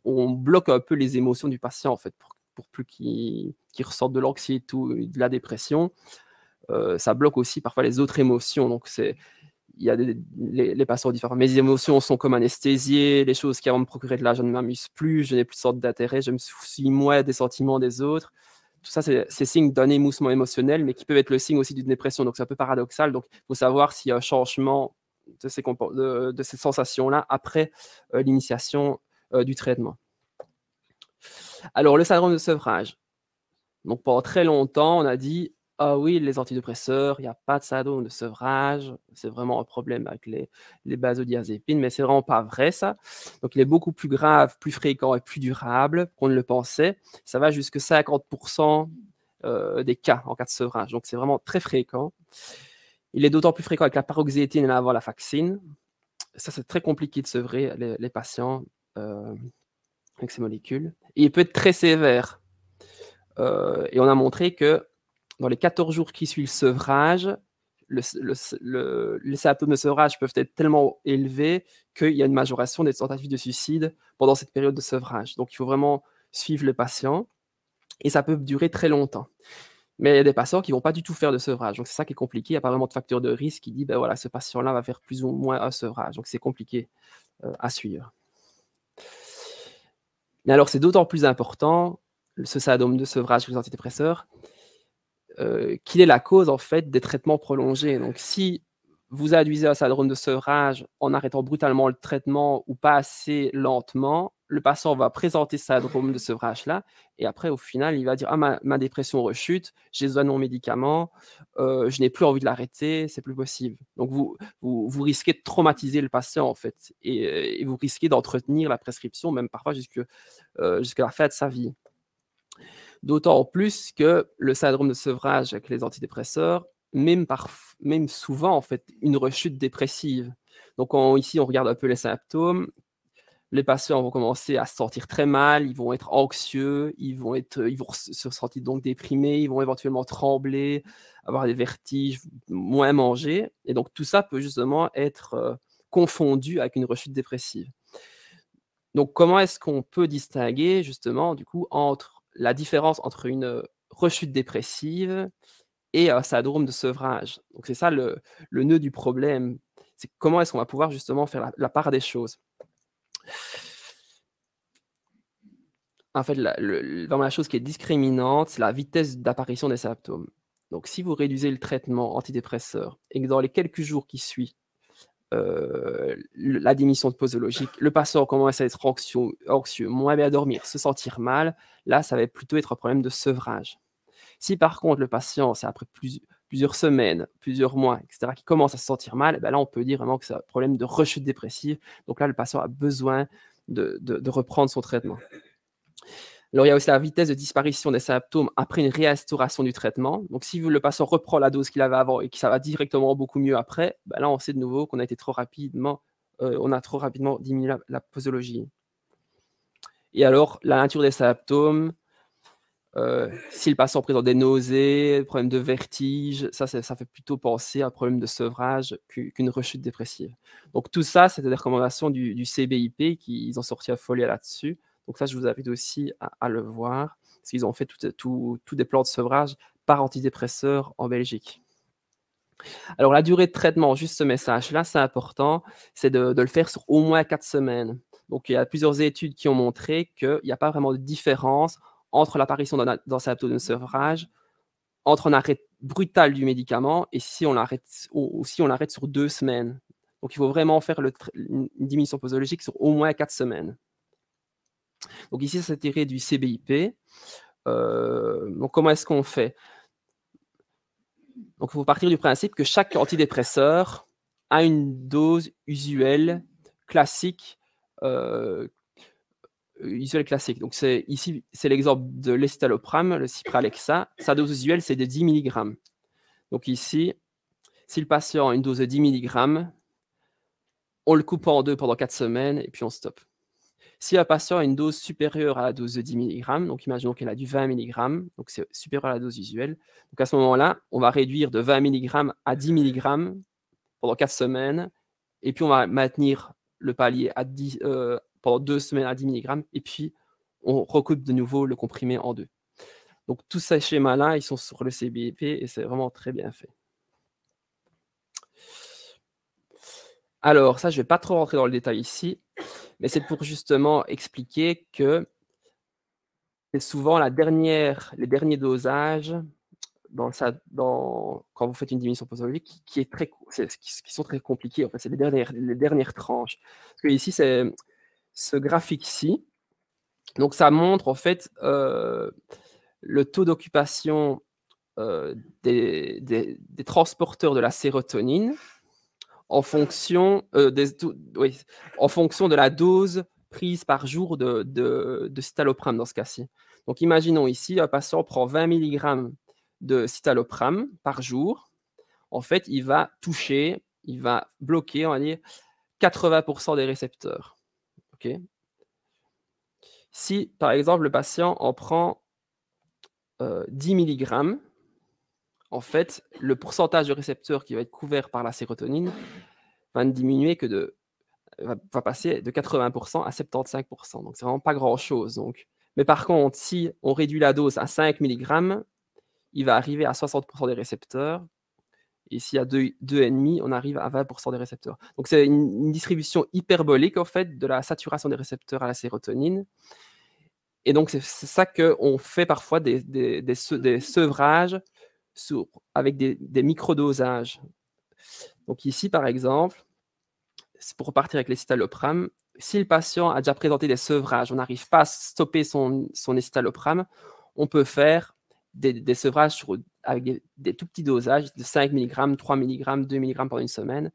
Speaker 3: on bloque un peu les émotions du patient en fait, pour plus qu'il ressorte de l'anxiété ou de la dépression. Ça bloque aussi parfois les autres émotions, donc il y a les patients différents. Mes émotions sont comme anesthésiées, les choses qui avant me procuraient de là, je ne m'amuse plus, je n'ai plus de sorte d'intérêt, je me soucie moins des sentiments des autres. Tout ça, c'est signe d'un émoussement émotionnel, mais qui peut être le signe aussi d'une dépression. Donc, c'est un peu paradoxal. Donc, il faut savoir s'il y a un changement de ces sensations-là après l'initiation du traitement. Alors, le syndrome de sevrage. Donc, pendant très longtemps, on a dit « Ah oui, les antidépresseurs, il n'y a pas de syndrome de sevrage. C'est vraiment un problème avec les benzodiazépines. » Mais c'est vraiment pas vrai, ça. Donc, il est beaucoup plus grave, plus fréquent et plus durable qu'on ne le pensait. Ça va jusqu'à 50% des cas en cas de sevrage. Donc, c'est vraiment très fréquent. Il est d'autant plus fréquent avec la paroxétine et la venlafaxine. Ça, c'est très compliqué de sevrer les patients avec ces molécules. Et il peut être très sévère. Et on a montré que dans les 14 jours qui suivent le sevrage, les symptômes de sevrage peuvent être tellement élevés qu'il y a une majoration des tentatives de suicide pendant cette période de sevrage. Donc, il faut vraiment suivre le patient et ça peut durer très longtemps. Mais il y a des patients qui ne vont pas du tout faire de sevrage. Donc, c'est ça qui est compliqué. Il n'y a pas vraiment de facteur de risque qui dit, voilà, ce patient-là va faire plus ou moins un sevrage. Donc, c'est compliqué à suivre. Mais alors, c'est d'autant plus important, ce syndrome de sevrage chez les antidépresseurs, qu'il est la cause en fait des traitements prolongés. Donc, si vous induisez un syndrome de sevrage en arrêtant brutalement le traitement ou pas assez lentement, le patient va présenter ce syndrome de sevrage-là et après, au final, il va dire « Ah, ma dépression rechute, j'ai besoin de mon médicament, je n'ai plus envie de l'arrêter, c'est plus possible. » Donc, vous risquez de traumatiser le patient en fait et vous risquez d'entretenir la prescription, même parfois jusqu'à la fin de sa vie. D'autant plus que le syndrome de sevrage avec les antidépresseurs, même souvent, en fait, une rechute dépressive. Donc, ici, on regarde un peu les symptômes. Les patients vont commencer à se sentir très mal, ils vont être anxieux, ils vont se sentir donc déprimés, ils vont éventuellement trembler, avoir des vertiges, moins manger. Et donc, tout ça peut justement être confondu avec une rechute dépressive. Donc, comment est-ce qu'on peut distinguer justement, du coup, la différence entre une rechute dépressive et un syndrome de sevrage? Donc, c'est ça le nœud du problème. C'est comment est-ce qu'on va pouvoir justement faire la part des choses? En fait, vraiment la chose qui est discriminante, c'est la vitesse d'apparition des symptômes. Donc, si vous réduisez le traitement antidépresseur et que dans les quelques jours qui suivent, la démission posologique, le patient commence à être anxieux, moins bien dormir, se sentir mal, là, ça va plutôt être un problème de sevrage. Si par contre, le patient, c'est après plusieurs semaines, plusieurs mois, etc., qui commence à se sentir mal, ben là, on peut dire vraiment que c'est un problème de rechute dépressive. Donc là, le patient a besoin de reprendre son traitement. Alors, il y a aussi la vitesse de disparition des symptômes après une réinstauration du traitement. Donc, si le patient reprend la dose qu'il avait avant et que ça va directement beaucoup mieux après, ben là, on sait de nouveau qu'on a été trop rapidement diminué la posologie. Et alors, la nature des symptômes, si le patient présente des nausées, problème de vertige, ça fait plutôt penser à un problème de sevrage qu'une rechute dépressive. Donc, tout ça, c'est des recommandations du CBIP qu'ils ont sorti un follet là-dessus. Donc ça, je vous invite aussi à le voir, parce qu'ils ont fait tous des plans de sevrage par antidépresseur en Belgique. Alors, la durée de traitement, juste ce message-là, c'est important, c'est de le faire sur au moins 4 semaines. Donc, il y a plusieurs études qui ont montré qu'il n'y a pas vraiment de différence entre l'apparition d'un symptôme de sevrage, entre un arrêt brutal du médicament et si on l'arrête sur 2 semaines. Donc, il faut vraiment faire une diminution posologique sur au moins 4 semaines. Donc ici, c'est tiré du CBIP. Donc comment est-ce qu'on fait? Donc il faut partir du principe que chaque antidépresseur a une dose usuelle classique. Donc ici, c'est l'exemple de l'escitalopram, le cipralexa. Sa dose usuelle, c'est de 10 mg. Donc ici, si le patient a une dose de 10 mg, on le coupe en deux pendant 4 semaines et puis on stoppe. Si un patient a une dose supérieure à la dose de 10 mg, donc imaginons qu'elle a du 20 mg, donc c'est supérieur à la dose usuelle, donc à ce moment-là, on va réduire de 20 mg à 10 mg pendant 4 semaines, et puis on va maintenir le palier pendant 2 semaines à 10 mg, et puis on recoupe de nouveau le comprimé en deux. Donc tous ces schémas-là, ils sont sur le CBIP, et c'est vraiment très bien fait. Alors ça, je ne vais pas trop rentrer dans le détail ici, mais c'est pour justement expliquer que c'est souvent les derniers dosages quand vous faites une diminution posologique qui sont très compliqués. En fait, c'est les dernières tranches. Parce que ici, c'est ce graphique-ci. Donc, ça montre en fait le taux d'occupation des transporteurs de la sérotonine en fonction de la dose prise par jour de citalopram dans ce cas-ci. Donc, imaginons ici, un patient prend 20 mg de citalopram par jour. En fait, il va bloquer, on va dire, 80% des récepteurs. Okay. Si, par exemple, le patient en prend 10 mg, en fait, le pourcentage de récepteurs qui va être couvert par la sérotonine va ne diminuer va passer de 80% à 75%. Donc, c'est vraiment pas grand-chose. Mais par contre, si on réduit la dose à 5 mg, il va arriver à 60% des récepteurs. Et s'il y a 2,5, on arrive à 20% des récepteurs. Donc, c'est une distribution hyperbolique, en fait, de la saturation des récepteurs à la sérotonine. Et donc, c'est ça qu'on fait parfois des sevrages avec des microdosages. Donc, ici, par exemple, pour repartir avec l'escitalopram, si le patient a déjà présenté des sevrages, on n'arrive pas à stopper son escitalopram, on peut faire des sevrages avec des tout petits dosages de 5 mg, 3 mg, 2 mg pendant une semaine.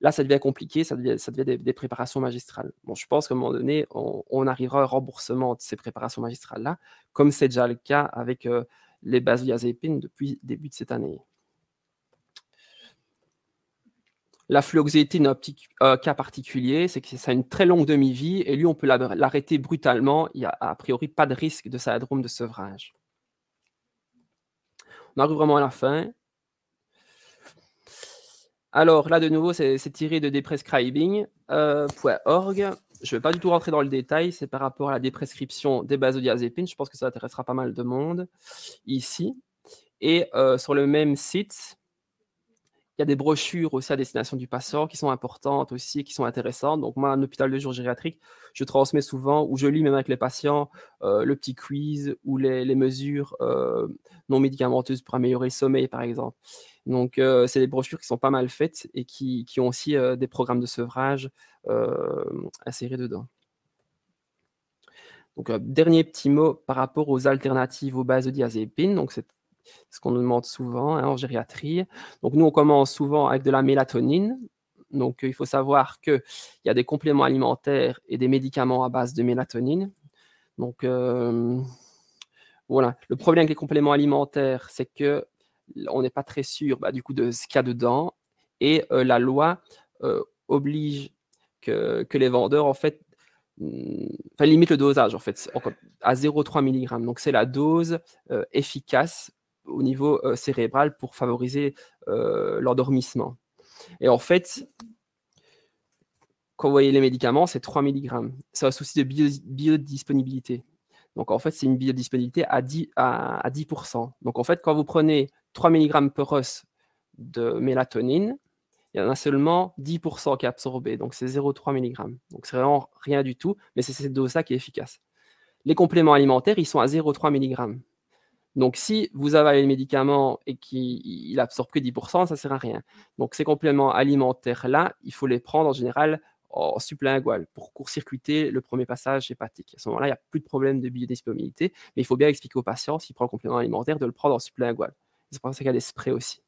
Speaker 3: Là, ça devient compliqué, ça devient des préparations magistrales. Bon, je pense qu'à un moment donné, on arrivera à un remboursement de ces préparations magistrales-là, comme c'est déjà le cas avec les benzodiazépines depuis le début de cette année. La fluoxétine est un cas particulier, c'est que ça a une très longue demi-vie et lui, on peut l'arrêter brutalement. Il n'y a a priori pas de risque de syndrome de sevrage. On arrive vraiment à la fin. Alors là, de nouveau, c'est tiré de deprescribing.org. Je ne vais pas du tout rentrer dans le détail, c'est par rapport à la déprescription des benzodiazépines. Je pense que ça intéressera pas mal de monde ici. Et sur le même site, y a des brochures aussi à destination du patient qui sont importantes aussi, qui sont intéressantes. Donc, moi, en hôpital de jour gériatrique, je transmets souvent, ou je lis même avec les patients, le petit quiz ou les mesures non médicamenteuses pour améliorer le sommeil, par exemple. Donc, c'est des brochures qui sont pas mal faites et qui ont aussi des programmes de sevrage insérés dedans. Donc, dernier petit mot par rapport aux alternatives aux benzodiazépines. Donc, c'est ce qu'on nous demande souvent en gériatrie. Donc, nous, on commence souvent avec de la mélatonine. Donc, il faut savoir qu'il y a des compléments alimentaires et des médicaments à base de mélatonine. Donc, voilà. Le problème avec les compléments alimentaires, c'est qu'on n'est pas très sûr du coup de ce qu'il y a dedans. Et la loi oblige que les vendeurs, en fait, limite le dosage, en fait, à 0,3 mg. Donc, c'est la dose efficace au niveau cérébral pour favoriser l'endormissement. Et en fait, quand vous voyez les médicaments, c'est 3 mg. C'est un souci de biodisponibilité. Donc, en fait, c'est une biodisponibilité à 10%. Donc, en fait, quand vous prenez 3 mg per os de mélatonine, il y en a seulement 10% qui est absorbé. Donc, c'est 0,3 mg. Donc, c'est vraiment rien du tout, mais c'est cette dose-là qui est efficace. Les compléments alimentaires, ils sont à 0,3 mg. Donc, si vous avalez le médicament et qu'il n'absorbe que 10%, ça ne sert à rien. Donc, ces compléments alimentaires-là, il faut les prendre en général en sublingual pour court-circuiter le premier passage hépatique. À ce moment-là, il n'y a plus de problème de biodisponibilité, mais il faut bien expliquer au patient, s'il prend le complément alimentaire, de le prendre en sublingual. C'est pour ça qu'il y a des sprays aussi.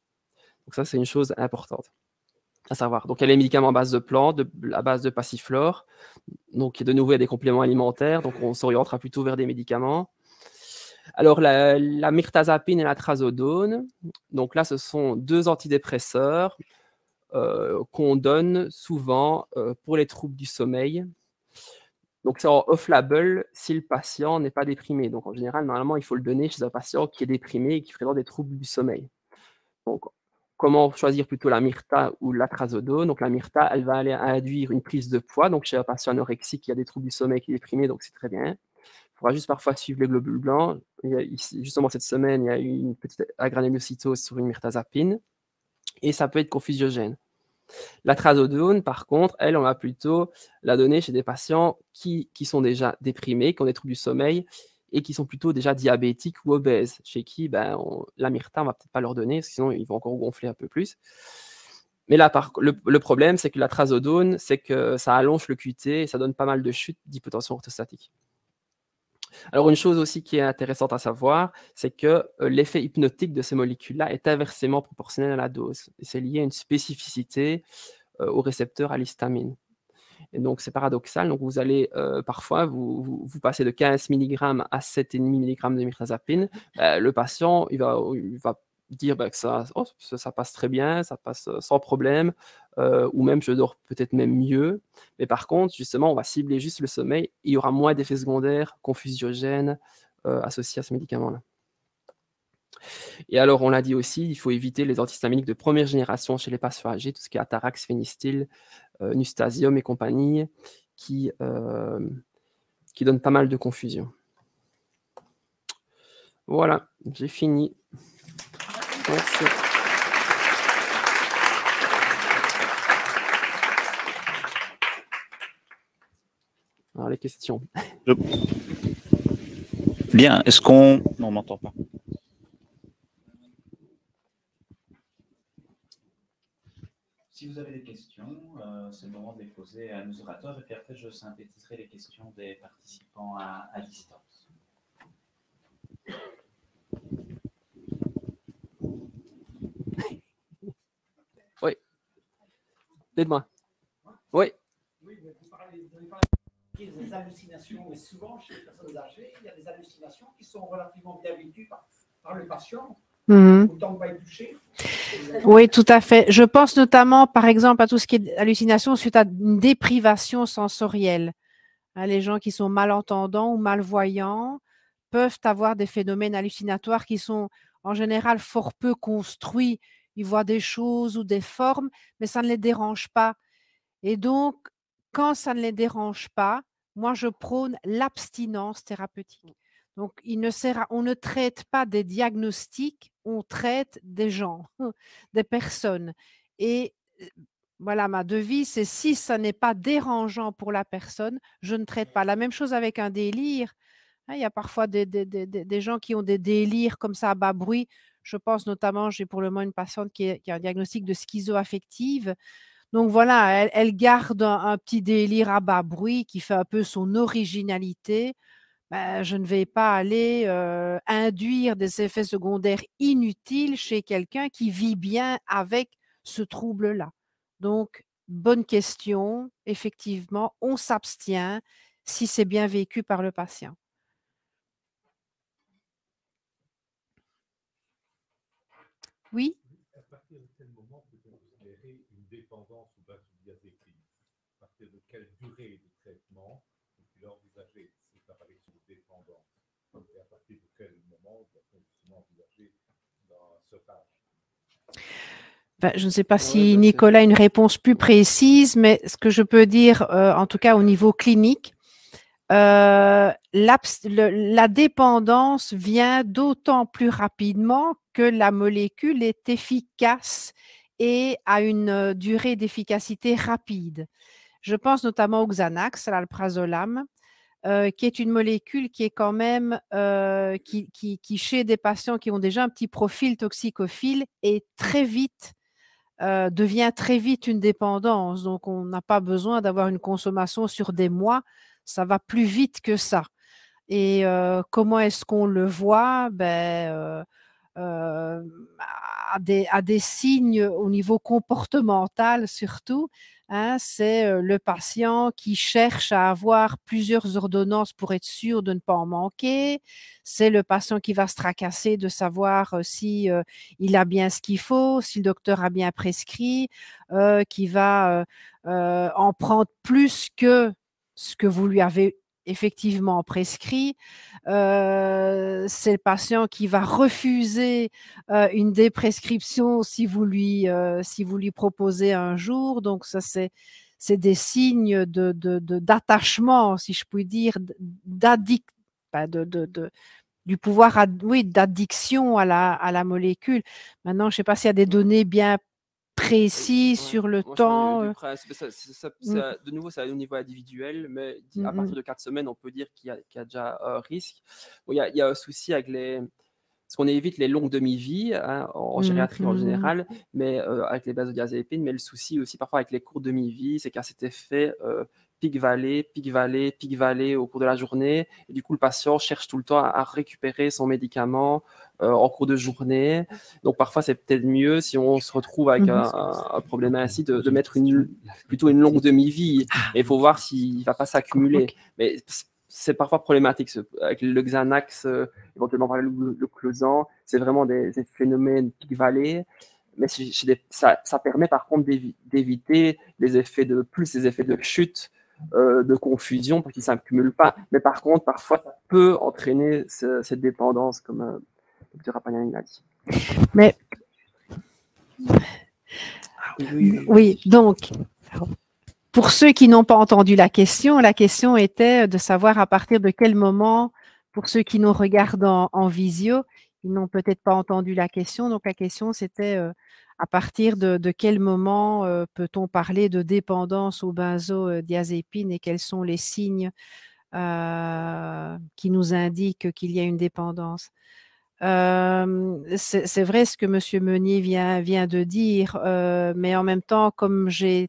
Speaker 3: Donc, ça, c'est une chose importante à savoir. Donc, il y a les médicaments à base de plantes, à base de passiflore. Donc, de nouveau, il y a des compléments alimentaires. Donc, on s'orientera plutôt vers des médicaments. Alors, la mirtazapine et la trazodone, donc là, ce sont deux antidépresseurs qu'on donne souvent pour les troubles du sommeil. Donc, c'est en off-label si le patient n'est pas déprimé. Donc, en général, normalement, il faut le donner chez un patient qui est déprimé et qui présente des troubles du sommeil. Donc, comment choisir plutôt la myrta ou la trazodone? Donc, la myrta, elle va aller induire une prise de poids. Donc, chez un patient anorexique qui a des troubles du sommeil, qui est déprimé, donc c'est très bien. Il faudra juste parfois suivre les globules blancs. Justement, cette semaine, il y a eu une petite agranulocytose sur une mirtazapine. Et ça peut être confusiogène. La trazodone, par contre, elle, on va plutôt la donner chez des patients qui sont déjà déprimés, qui ont des troubles du sommeil et qui sont plutôt déjà diabétiques ou obèses, chez qui la myrta, on va peut-être pas leur donner, sinon ils vont encore gonfler un peu plus. Mais là, le problème, c'est que la trazodone, c'est que ça allonge le QT et ça donne pas mal de chutes d'hypotension orthostatique. Alors, une chose aussi qui est intéressante à savoir, c'est que l'effet hypnotique de ces molécules-là est inversement proportionnel à la dose. Et c'est lié à une spécificité au récepteur à l'histamine. Et donc, c'est paradoxal. Donc, vous allez parfois, vous passez de 15 mg à 7,5 mg de mirtazapine. Le patient, il va dire que ça passe très bien, ça passe sans problème, ou même je dors peut-être même mieux. Mais par contre, justement, on va cibler juste le sommeil et il y aura moins d'effets secondaires confusiogènes associés à ce médicament-là. Et alors, on l'a dit aussi, il faut éviter les antihistaminiques de première génération chez les patients âgés, tout ce qui est atarax, phénystyle, nustasium et compagnie, qui donnent pas mal de confusion. Voilà, j'ai fini. Merci. Alors, les questions.
Speaker 1: Bien, est-ce qu'on... Non, on ne m'entend pas. Si vous avez des questions, c'est le moment de les poser à nos orateurs et puis après je synthétiserai les questions des participants à distance.
Speaker 3: Oui. Dites-moi. Oui.
Speaker 4: Oui, mais vous parlez des hallucinations, mais souvent chez les personnes âgées, il y a des hallucinations qui sont relativement bien vécues par le patient. Autant pas être touché.
Speaker 2: Oui, tout à fait. Je pense notamment, par exemple, à tout ce qui est hallucination suite à une déprivation sensorielle. Les gens qui sont malentendants ou malvoyants peuvent avoir des phénomènes hallucinatoires qui sont en général fort peu construits. Ils voient des choses ou des formes, mais ça ne les dérange pas. Et donc, quand ça ne les dérange pas, moi, je prône l'abstinence thérapeutique. Donc, on ne traite pas des diagnostics, on traite des gens, des personnes. Et voilà, ma devise, c'est si ça n'est pas dérangeant pour la personne, je ne traite pas. La même chose avec un délire. Il y a parfois des gens qui ont des délires comme ça à bas bruit. Je pense notamment, j'ai pour le moment une patiente qui a un diagnostic de schizoaffective. Donc voilà, elle garde un petit délire à bas bruit qui fait un peu son originalité. Ben, je ne vais pas aller induire des effets secondaires inutiles chez quelqu'un qui vit bien avec ce trouble-là. Donc, bonne question. Effectivement, on s'abstient si c'est bien vécu par le patient. Oui?
Speaker 5: À partir de quel moment peut-on considérer une dépendance ou benzodiazépine? À partir de quelle durée de traitement peut-il envisager cette apparition de dépendance? Et à partir de quel moment doit-on envisager dans ce âge?
Speaker 2: Ben, je ne sais pas si Nicolas a une réponse plus précise, mais ce que je peux dire, en tout cas au niveau clinique, la dépendance vient d'autant plus rapidement que la molécule est efficace et a une durée d'efficacité rapide. Je pense notamment au Xanax, à l'alprazolam, qui est une molécule qui est quand même, qui chez des patients qui ont déjà un petit profil toxicophile est très vite devient très vite une dépendance. Donc, on n'a pas besoin d'avoir une consommation sur des mois. Ça va plus vite que ça. Et comment est-ce qu'on le voit? Ben, à des signes au niveau comportemental surtout. Hein, c'est le patient qui cherche à avoir plusieurs ordonnances pour être sûr de ne pas en manquer. C'est le patient qui va se tracasser de savoir si il a bien ce qu'il faut, si le docteur a bien prescrit, qui va en prendre plus que ce que vous lui avez effectivement prescrit. C'est le patient qui va refuser une déprescription si vous lui proposez un jour. Donc ça, c'est des signes d'attachement, si je puis dire, du pouvoir d'addiction à la molécule. Maintenant, je ne sais pas s'il y a des données bien précis sur le temps.
Speaker 3: De nouveau, c'est au niveau individuel, mais à partir de 4 semaines, on peut dire qu'il y a déjà un risque. Bon, il y a un souci avec parce qu'on évite les longues demi-vies hein, en gériatrie en général, mais avec les benzodiazépines. Mais le souci aussi parfois avec les courtes demi-vies, c'est qu'il y a cet effet pic-vallée, pic-vallée, pic-vallée au cours de la journée. Et du coup, le patient cherche tout le temps à récupérer son médicament en cours de journée. Donc, parfois, c'est peut-être mieux si on se retrouve avec un problème ainsi de mettre plutôt une longue demi-vie. Et il faut voir s'il ne va pas s'accumuler. Mais c'est parfois problématique. Avec le Xanax, éventuellement par le clozan, c'est vraiment des phénomènes pic-vallée. Mais ça permet par contre d'éviter les effets de chute, de confusion, parce qu'ils ne s'accumulent pas. Mais par contre, parfois, ça peut entraîner cette dépendance, comme Dr. Rapagnani l'a dit.
Speaker 2: Mais oui, donc, pour ceux qui n'ont pas entendu la question était de savoir à partir de quel moment, pour ceux qui nous regardent en visio, ils n'ont peut-être pas entendu la question. Donc, la question, c'était à partir de quel moment peut-on parler de dépendance aux benzodiazépines et quels sont les signes qui nous indiquent qu'il y a une dépendance. C'est vrai ce que M. Meunier vient de dire, mais en même temps, comme j'ai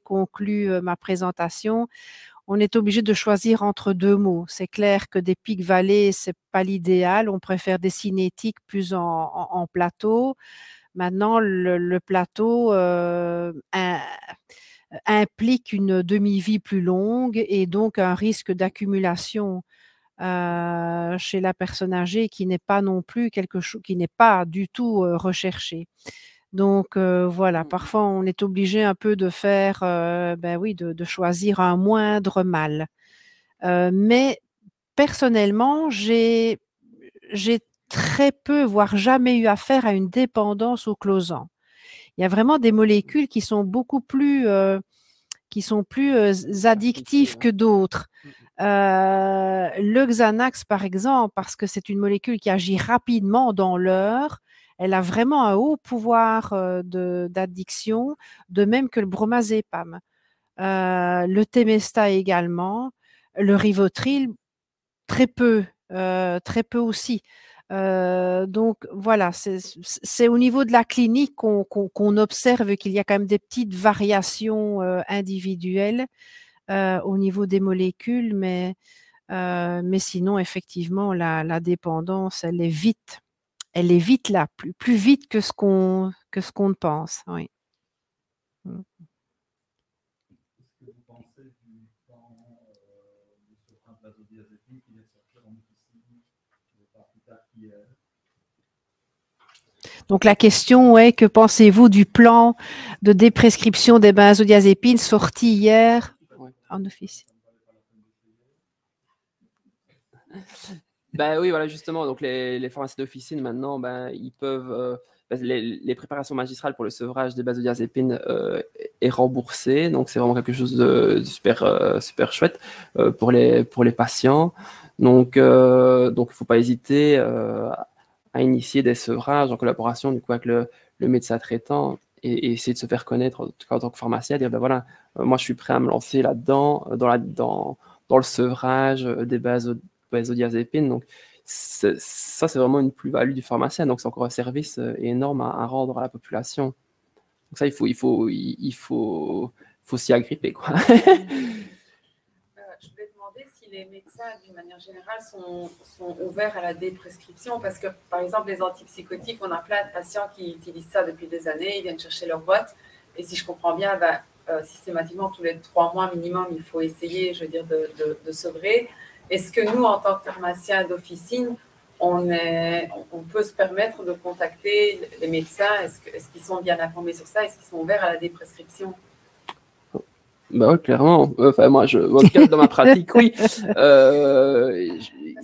Speaker 2: conclu ma présentation, on est obligé de choisir entre deux mots. C'est clair que des pics-vallées, ce n'est pas l'idéal. On préfère des cinétiques plus en plateau. Maintenant, le plateau implique une demi-vie plus longue et donc un risque d'accumulation chez la personne âgée qui n'est pas non plus quelque chose, qui n'est pas du tout recherché. Donc voilà, parfois on est obligé un peu de faire, de choisir un moindre mal. Mais personnellement, j'ai très peu, voire jamais eu affaire à une dépendance au clozan. Il y a vraiment des molécules qui sont beaucoup plus, addictives que d'autres. Le Xanax, par exemple, parce que c'est une molécule qui agit rapidement dans l'heure, elle a vraiment un haut pouvoir d'addiction, de même que le bromazépam. Le Temesta également, le Rivotril, très peu aussi. Donc voilà, c'est au niveau de la clinique qu'on observe qu'il y a quand même des petites variations individuelles au niveau des molécules, mais sinon, effectivement, la dépendance, elle est vite là, plus vite que ce qu'on ne pense. Oui.
Speaker 5: Est-ce que vous pensez du temps de ce train de vasodiazépine qui vient de sortir en officine, pas plus tard qu'hier?
Speaker 2: Donc la question est, que pensez-vous du plan de déprescription des benzodiazépines sorti hier en officine?
Speaker 3: Ben oui, voilà, justement, donc les pharmacies d'officine, maintenant, ben, ils peuvent... les préparations magistrales pour le sevrage des benzodiazépines est remboursée, donc c'est vraiment quelque chose de super, super chouette pour les patients. Donc il ne faut pas hésiter à initier des sevrages en collaboration du coup, avec le médecin traitant et essayer de se faire connaître en tant que pharmacien, dire ben voilà, moi je suis prêt à me lancer là-dedans, dans le sevrage des benzodiazépines. Donc ça, c'est vraiment une plus-value du pharmacien. Donc c'est encore un service énorme à rendre à la population. Donc ça, il faut s'y agripper, quoi.
Speaker 6: Je voulais demander si les médecins, d'une manière générale, sont ouverts à la déprescription, parce que, par exemple, les antipsychotiques, on a plein de patients qui utilisent ça depuis des années, ils viennent chercher leur boîte, et si je comprends bien, systématiquement, tous les 3 mois minimum, il faut essayer, je veux dire, de sevrer. Est-ce que nous, en tant que pharmaciens d'officine, on peut se permettre de contacter les médecins? Est-ce qu'ils sont bien informés sur ça? Est-ce qu'ils sont ouverts à la déprescription?
Speaker 3: Bah ouais, clairement. Enfin, moi, dans ma pratique, oui.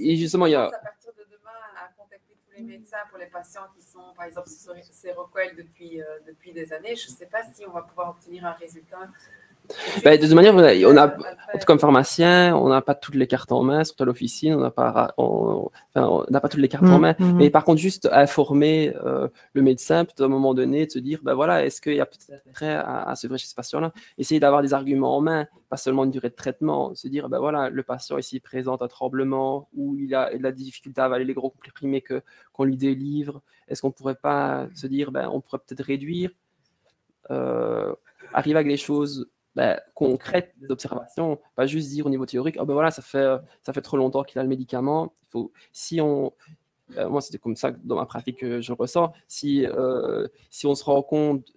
Speaker 3: Et justement, il y a...
Speaker 6: À partir de demain, à contacter tous les médecins pour les patients qui sont, par exemple, sur Seroquel depuis des années, je ne sais pas si on va pouvoir obtenir un résultat.
Speaker 3: De toute manière, on a, comme pharmacien, on n'a pas toutes les cartes en main, surtout à l'officine, on n'a pas toutes les cartes en main. Mais par contre, juste informer le médecin, peut-être à un moment donné, de se dire, ben voilà, est-ce qu'il y a peut-être intérêt à sevrer chez ce patient-là? Essayer d'avoir des arguments en main, pas seulement une durée de traitement. Se dire, ben voilà, le patient ici présente un tremblement ou il a de la difficulté à avaler les gros comprimés qu'on lui délivre. Est-ce qu'on ne pourrait pas se dire, ben on pourrait peut-être réduire, arriver avec des choses concrètes, des observations, pas juste dire au niveau théorique, oh ben voilà, ça fait trop longtemps qu'il a le médicament. Moi c'est comme ça dans ma pratique que je le ressens, si on se rend compte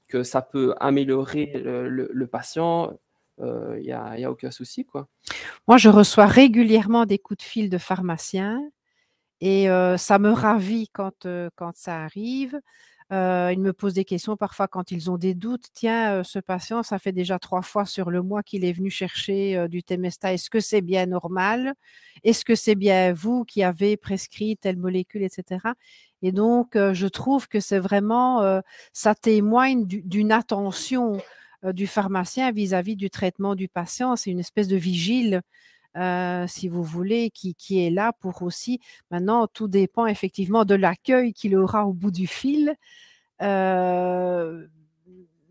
Speaker 3: que ça peut améliorer le patient, il n'y a aucun souci, quoi.
Speaker 2: Moi, je reçois régulièrement des coups de fil de pharmaciens et ça me ravit quand ça arrive. Ils me posent des questions parfois quand ils ont des doutes. Tiens, ce patient, ça fait déjà 3 fois sur le mois qu'il est venu chercher du Temesta. Est-ce que c'est bien normal? Est-ce que c'est bien vous qui avez prescrit telle molécule, etc. Et donc, je trouve que c'est vraiment, ça témoigne d'une attention du pharmacien vis-à-vis du traitement du patient. C'est une espèce de vigile. Si vous voulez, qui est là pour aussi. Maintenant, tout dépend effectivement de l'accueil qu'il aura au bout du fil.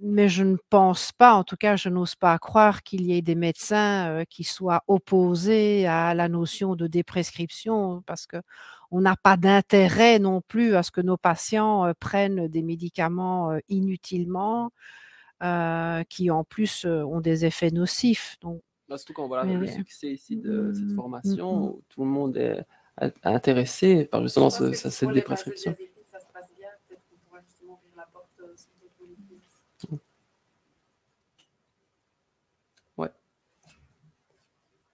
Speaker 2: Mais je ne pense pas, en tout cas, je n'ose pas croire qu'il y ait des médecins qui soient opposés à la notion de déprescription, parce qu'on n'a pas d'intérêt non plus à ce que nos patients prennent des médicaments inutilement, qui en plus ont des effets nocifs. Donc,
Speaker 3: surtout quand voilà, le succès ici de cette formation, où tout le monde est intéressé par justement cette déprescription.
Speaker 6: Ça se passe bien, peut-être qu'on pourra justement ouvrir la porte sur d'autres politiques.
Speaker 3: Ouais.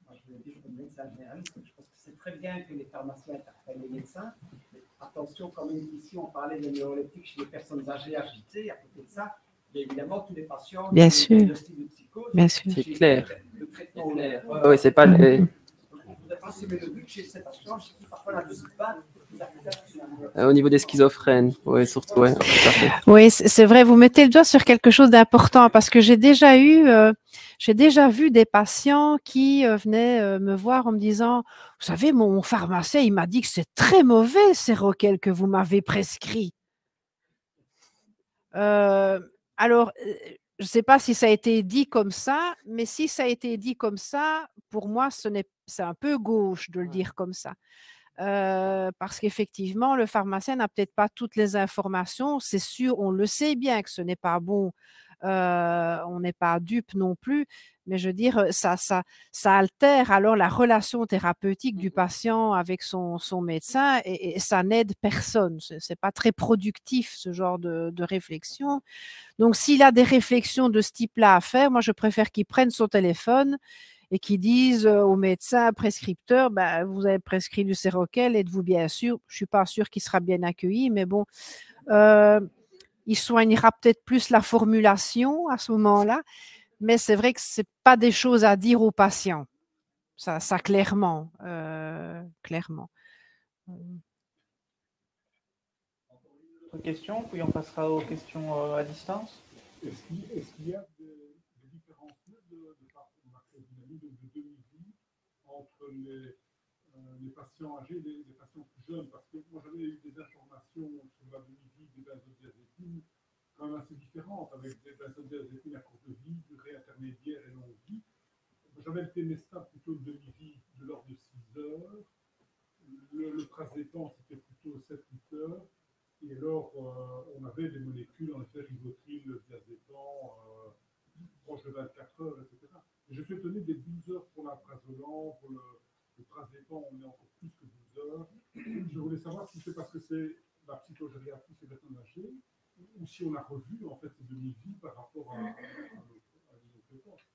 Speaker 4: Moi, je vais dire comme médecin généraliste, je pense que c'est très bien que les pharmaciens interpellent les médecins. Attention, quand même, ici, on parlait de neuroleptiques chez les personnes âgées agitées. À côté de ça, il y a évidemment tous les patients
Speaker 2: bien
Speaker 4: qui
Speaker 2: sûr.
Speaker 4: ont de psychose.
Speaker 2: Bien sûr.
Speaker 3: C'est clair.
Speaker 4: Le traitement.
Speaker 3: Oui, c'est pas les...
Speaker 4: le but chez ces patients, je dis parfois la musique pas.
Speaker 3: Au niveau des schizophrènes, oui, surtout, ouais, tout à fait.
Speaker 2: Oui, c'est vrai, vous mettez le doigt sur quelque chose d'important parce que j'ai déjà vu des patients qui venaient me voir en me disant, vous savez, mon pharmacien, il m'a dit que c'est très mauvais ces Seroquel que vous m'avez prescrit. Alors, je ne sais pas si ça a été dit comme ça, mais si ça a été dit comme ça, pour moi, c'est un peu gauche de le dire comme ça. Parce qu'effectivement, le pharmacien n'a peut-être pas toutes les informations. C'est sûr, on le sait bien que ce n'est pas bon. On n'est pas dupe non plus, mais je veux dire, ça altère alors la relation thérapeutique du patient avec son médecin et ça n'aide personne. Ce n'est pas très productif, ce genre de réflexion. Donc, s'il a des réflexions de ce type-là à faire, moi, je préfère qu'il prenne son téléphone et qu'ils disent au médecin prescripteur, bah, vous avez prescrit du Séroquel, êtes-vous bien sûr? Je ne suis pas sûre qu'il sera bien accueilli, mais bon, il soignera peut-être plus la formulation à ce moment-là, mais c'est vrai que ce n'est pas des choses à dire aux patients. Ça clairement. Clairement.
Speaker 1: Autre question, puis on passera aux questions à distance.
Speaker 5: Est-ce qu'il y a des différences de pharmacodynamique, de demi-vie entre les patients âgés et les patients plus jeunes? Parce que moi, j'avais eu des informations sur la demi-vie des benzodiazépines quand même assez différentes, avec des benzodiazépines à courte vie, durée intermédiaire et longue vie. J'avais le Temesta plutôt de demi-vie de l'ordre de 6 heures. Le Trazépan, c'était plutôt 7-8 heures. Et alors, on avait des molécules, en effet, rivotril, diazépam, proche de 24 heures, etc. Et je suis étonné des 12 heures pour l'alprazolam, pour le Trazépan, on est encore plus que 12 heures. Je voulais savoir si c'est parce que c'est la psychogériatrie chez les personnes âgées, ou si on a revu, en fait, ces demi-vies par rapport à notre époque.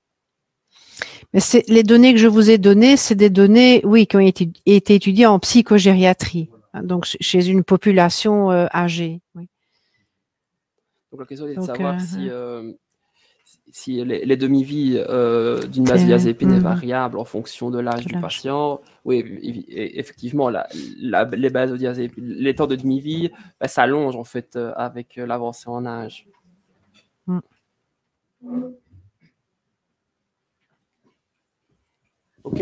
Speaker 2: Mais les données que je vous ai données, c'est des données, oui, qui ont été étudiées en psychogériatrie. Donc, chez une population âgée. Oui.
Speaker 3: Donc, la question est de savoir si les demi-vies d'une benzodiazépine est variable en fonction de l'âge du patient. Oui, effectivement, les benzodiazépines, les temps de demi-vie s'allongent en fait avec l'avancée en âge.
Speaker 1: Ok,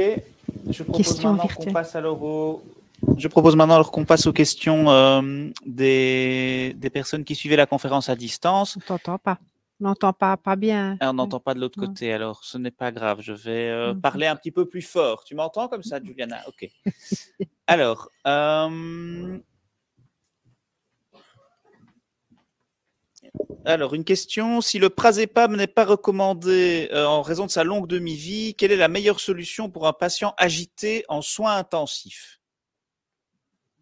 Speaker 1: je propose maintenant qu'on passe alors qu'on passe aux questions des personnes qui suivaient la conférence à distance.
Speaker 2: On t'entend pas. On n'entend pas bien.
Speaker 1: On n'entend pas de l'autre côté, alors ce n'est pas grave. Je vais parler un petit peu plus fort. Tu m'entends comme ça, Juliana? Ok. Alors, une question. Si le Prazépam n'est pas recommandé en raison de sa longue demi-vie, quelle est la meilleure solution pour un patient agité en soins intensifs?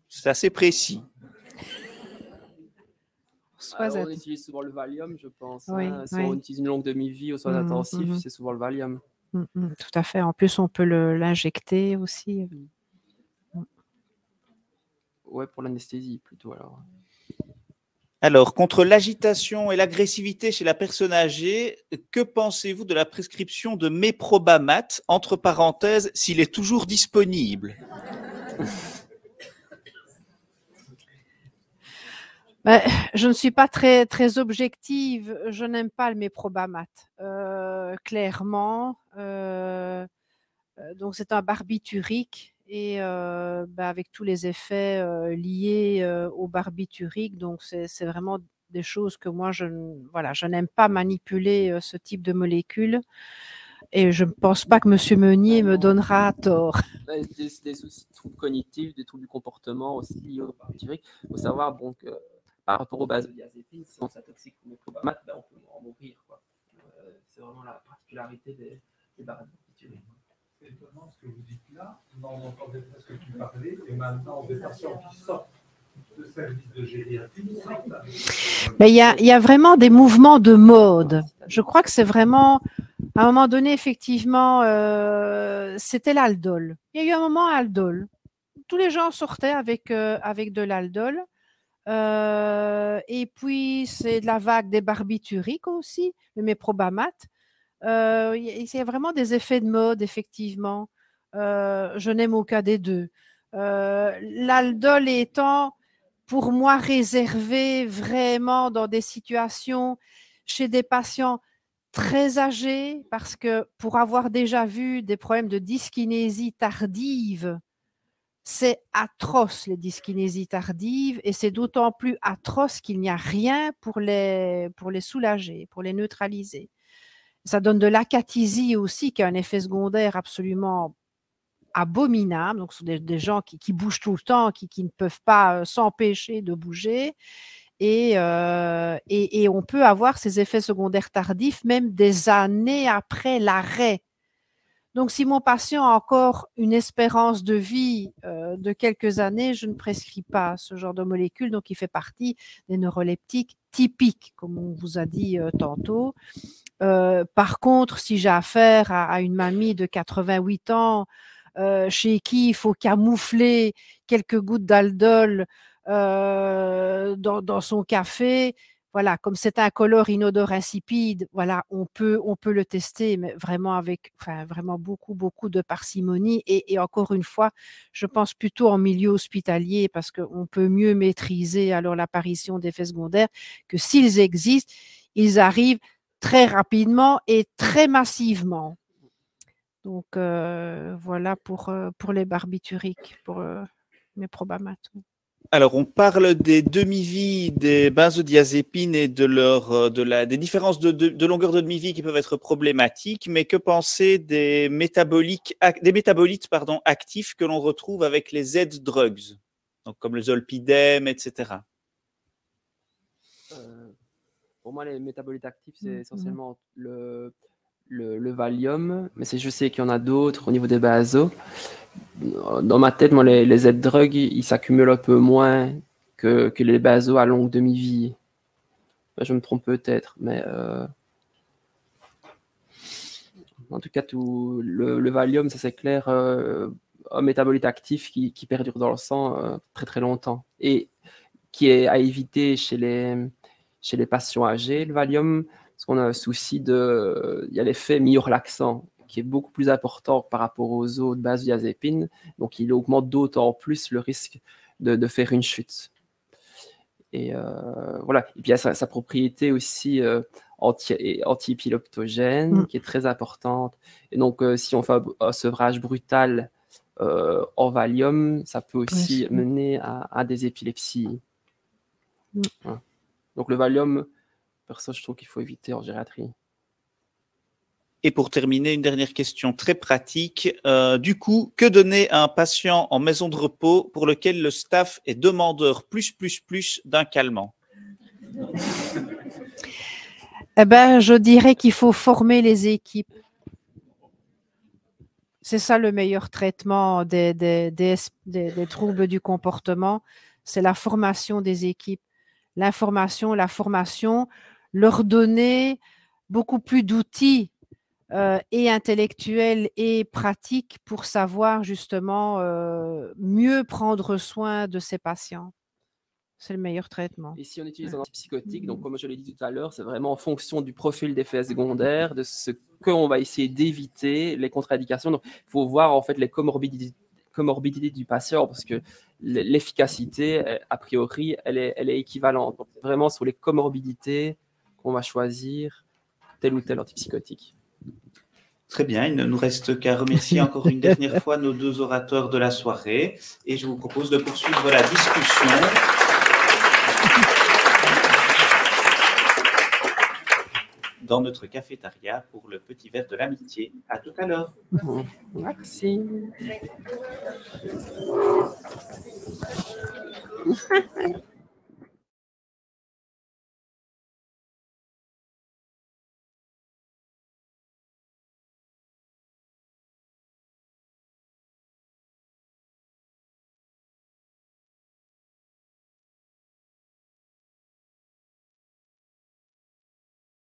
Speaker 1: C'est assez précis.
Speaker 3: Alors, on utilise souvent le Valium, je pense.
Speaker 2: Oui,
Speaker 3: Si on utilise une longue demi-vie aux soins intensifs, c'est souvent le Valium.
Speaker 2: Tout à fait. En plus, on peut l'injecter aussi.
Speaker 3: Ouais, pour l'anesthésie plutôt alors.
Speaker 1: Alors, contre l'agitation et l'agressivité chez la personne âgée, que pensez-vous de la prescription de Méprobamat, entre parenthèses, s'il est toujours disponible?
Speaker 2: Je ne suis pas très objective. Je n'aime pas le Méprobamat, clairement. Donc, c'est un barbiturique et avec tous les effets liés au barbiturique. Donc, c'est vraiment des choses que moi, je n'aime pas manipuler ce type de molécules. Et je ne pense pas que M. Meunier me donnera tort.
Speaker 3: Des soucis de troubles cognitifs, des troubles du comportement aussi liés au barbiturique. Il faut savoir que par rapport aux benzodiazépines, si on s'intoxique au Méprobamat, on peut en mourir. C'est vraiment la particularité des barbituriques.
Speaker 5: C'est étonnant ce que vous dites là. On entendait presque plus parler, et maintenant des patients qui sortent de services de gériatrie.
Speaker 2: Mais il y a vraiment des mouvements de mode. Je crois que c'est vraiment, à un moment donné, effectivement, c'était l'Aldol. Il y a eu un moment Aldol. Tous les gens sortaient avec de l'Aldol. Et puis, c'est de la vague des barbituriques aussi, le Méprobamat. Il y a vraiment des effets de mode, effectivement. Je n'aime aucun des deux. L'Aldol étant, pour moi, réservé vraiment dans des situations chez des patients très âgés, parce que pour avoir déjà vu des problèmes de dyskinésie tardive, C'est atroce, les dyskinésies tardives, et c'est d'autant plus atroce qu'il n'y a rien pour les soulager, pour les neutraliser. Ça donne de l'acathysie aussi, qui a un effet secondaire absolument abominable. Donc, ce sont des gens qui bougent tout le temps, qui ne peuvent pas s'empêcher de bouger. Et on peut avoir ces effets secondaires tardifs même des années après l'arrêt. Donc, si mon patient a encore une espérance de vie de quelques années, je ne prescris pas ce genre de molécules. Donc, il fait partie des neuroleptiques typiques, comme on vous a dit tantôt. Par contre, si j'ai affaire à une mamie de 88 ans, chez qui il faut camoufler quelques gouttes d'aldol dans son café, voilà, comme c'est incolore, inodore, insipide, voilà, on peut le tester, mais vraiment avec, vraiment beaucoup de parcimonie. Et encore une fois, je pense plutôt en milieu hospitalier, parce qu'on peut mieux maîtriser alors l'apparition d'effets secondaires, que s'ils existent, ils arrivent très rapidement et très massivement. Donc, voilà pour les barbituriques, pour mes probamates.
Speaker 1: Alors, on parle des demi-vies des benzodiazépines et des différences de longueur de demi-vie qui peuvent être problématiques, mais que penser des métabolites actifs que l'on retrouve avec les Z-drugs, donc comme le zolpidem, etc.
Speaker 3: Pour moi, les métabolites actifs, c'est essentiellement le Valium, mais je sais qu'il y en a d'autres au niveau des bazos. Dans ma tête, moi, les Z-drugs, ils s'accumulent un peu moins que les bazos à longue demi-vie. Je me trompe peut-être, mais en tout cas, le Valium, ça c'est clair, un métabolite actif qui perdure dans le sang très très longtemps et qui est à éviter chez les patients âgés. Le Valium, parce qu'on a un souci il y a l'effet myorelaxant qui est beaucoup plus important par rapport aux autres benzodiazépines, donc il augmente d'autant plus le risque de faire une chute. Et voilà. Et puis il y a sa propriété aussi anti-épileptogène qui est très importante. Et donc si on fait un sevrage brutal en Valium, ça peut aussi mener à des épilepsies. Voilà. Donc le Valium, perso, je trouve qu'il faut éviter en gériatrie.
Speaker 1: Et pour terminer, une dernière question très pratique. Du coup, que donner à un patient en maison de repos pour lequel le staff est demandeur plus d'un calmant?
Speaker 2: Eh ben, je dirais qu'il faut former les équipes. C'est ça le meilleur traitement des troubles du comportement, c'est la formation des équipes. L'information, la formation, leur donner beaucoup plus d'outils et intellectuels et pratiques pour savoir justement mieux prendre soin de ces patients. C'est le meilleur traitement.
Speaker 3: Et si on utilise un antipsychotique, donc comme je l'ai dit tout à l'heure, c'est vraiment en fonction du profil d'effets secondaires, de ce qu'on va essayer d'éviter, les contre-indications. Donc, il faut voir en fait les comorbidités du patient, parce que l'efficacité, a priori, elle est équivalente. Donc, vraiment sur les comorbidités qu'on va choisir tel ou tel antipsychotique.
Speaker 1: Très bien, il ne nous reste qu'à remercier encore une dernière fois nos deux orateurs de la soirée et je vous propose de poursuivre la discussion. Dans notre cafétéria pour le petit verre de l'amitié. À tout à l'heure.
Speaker 3: Merci.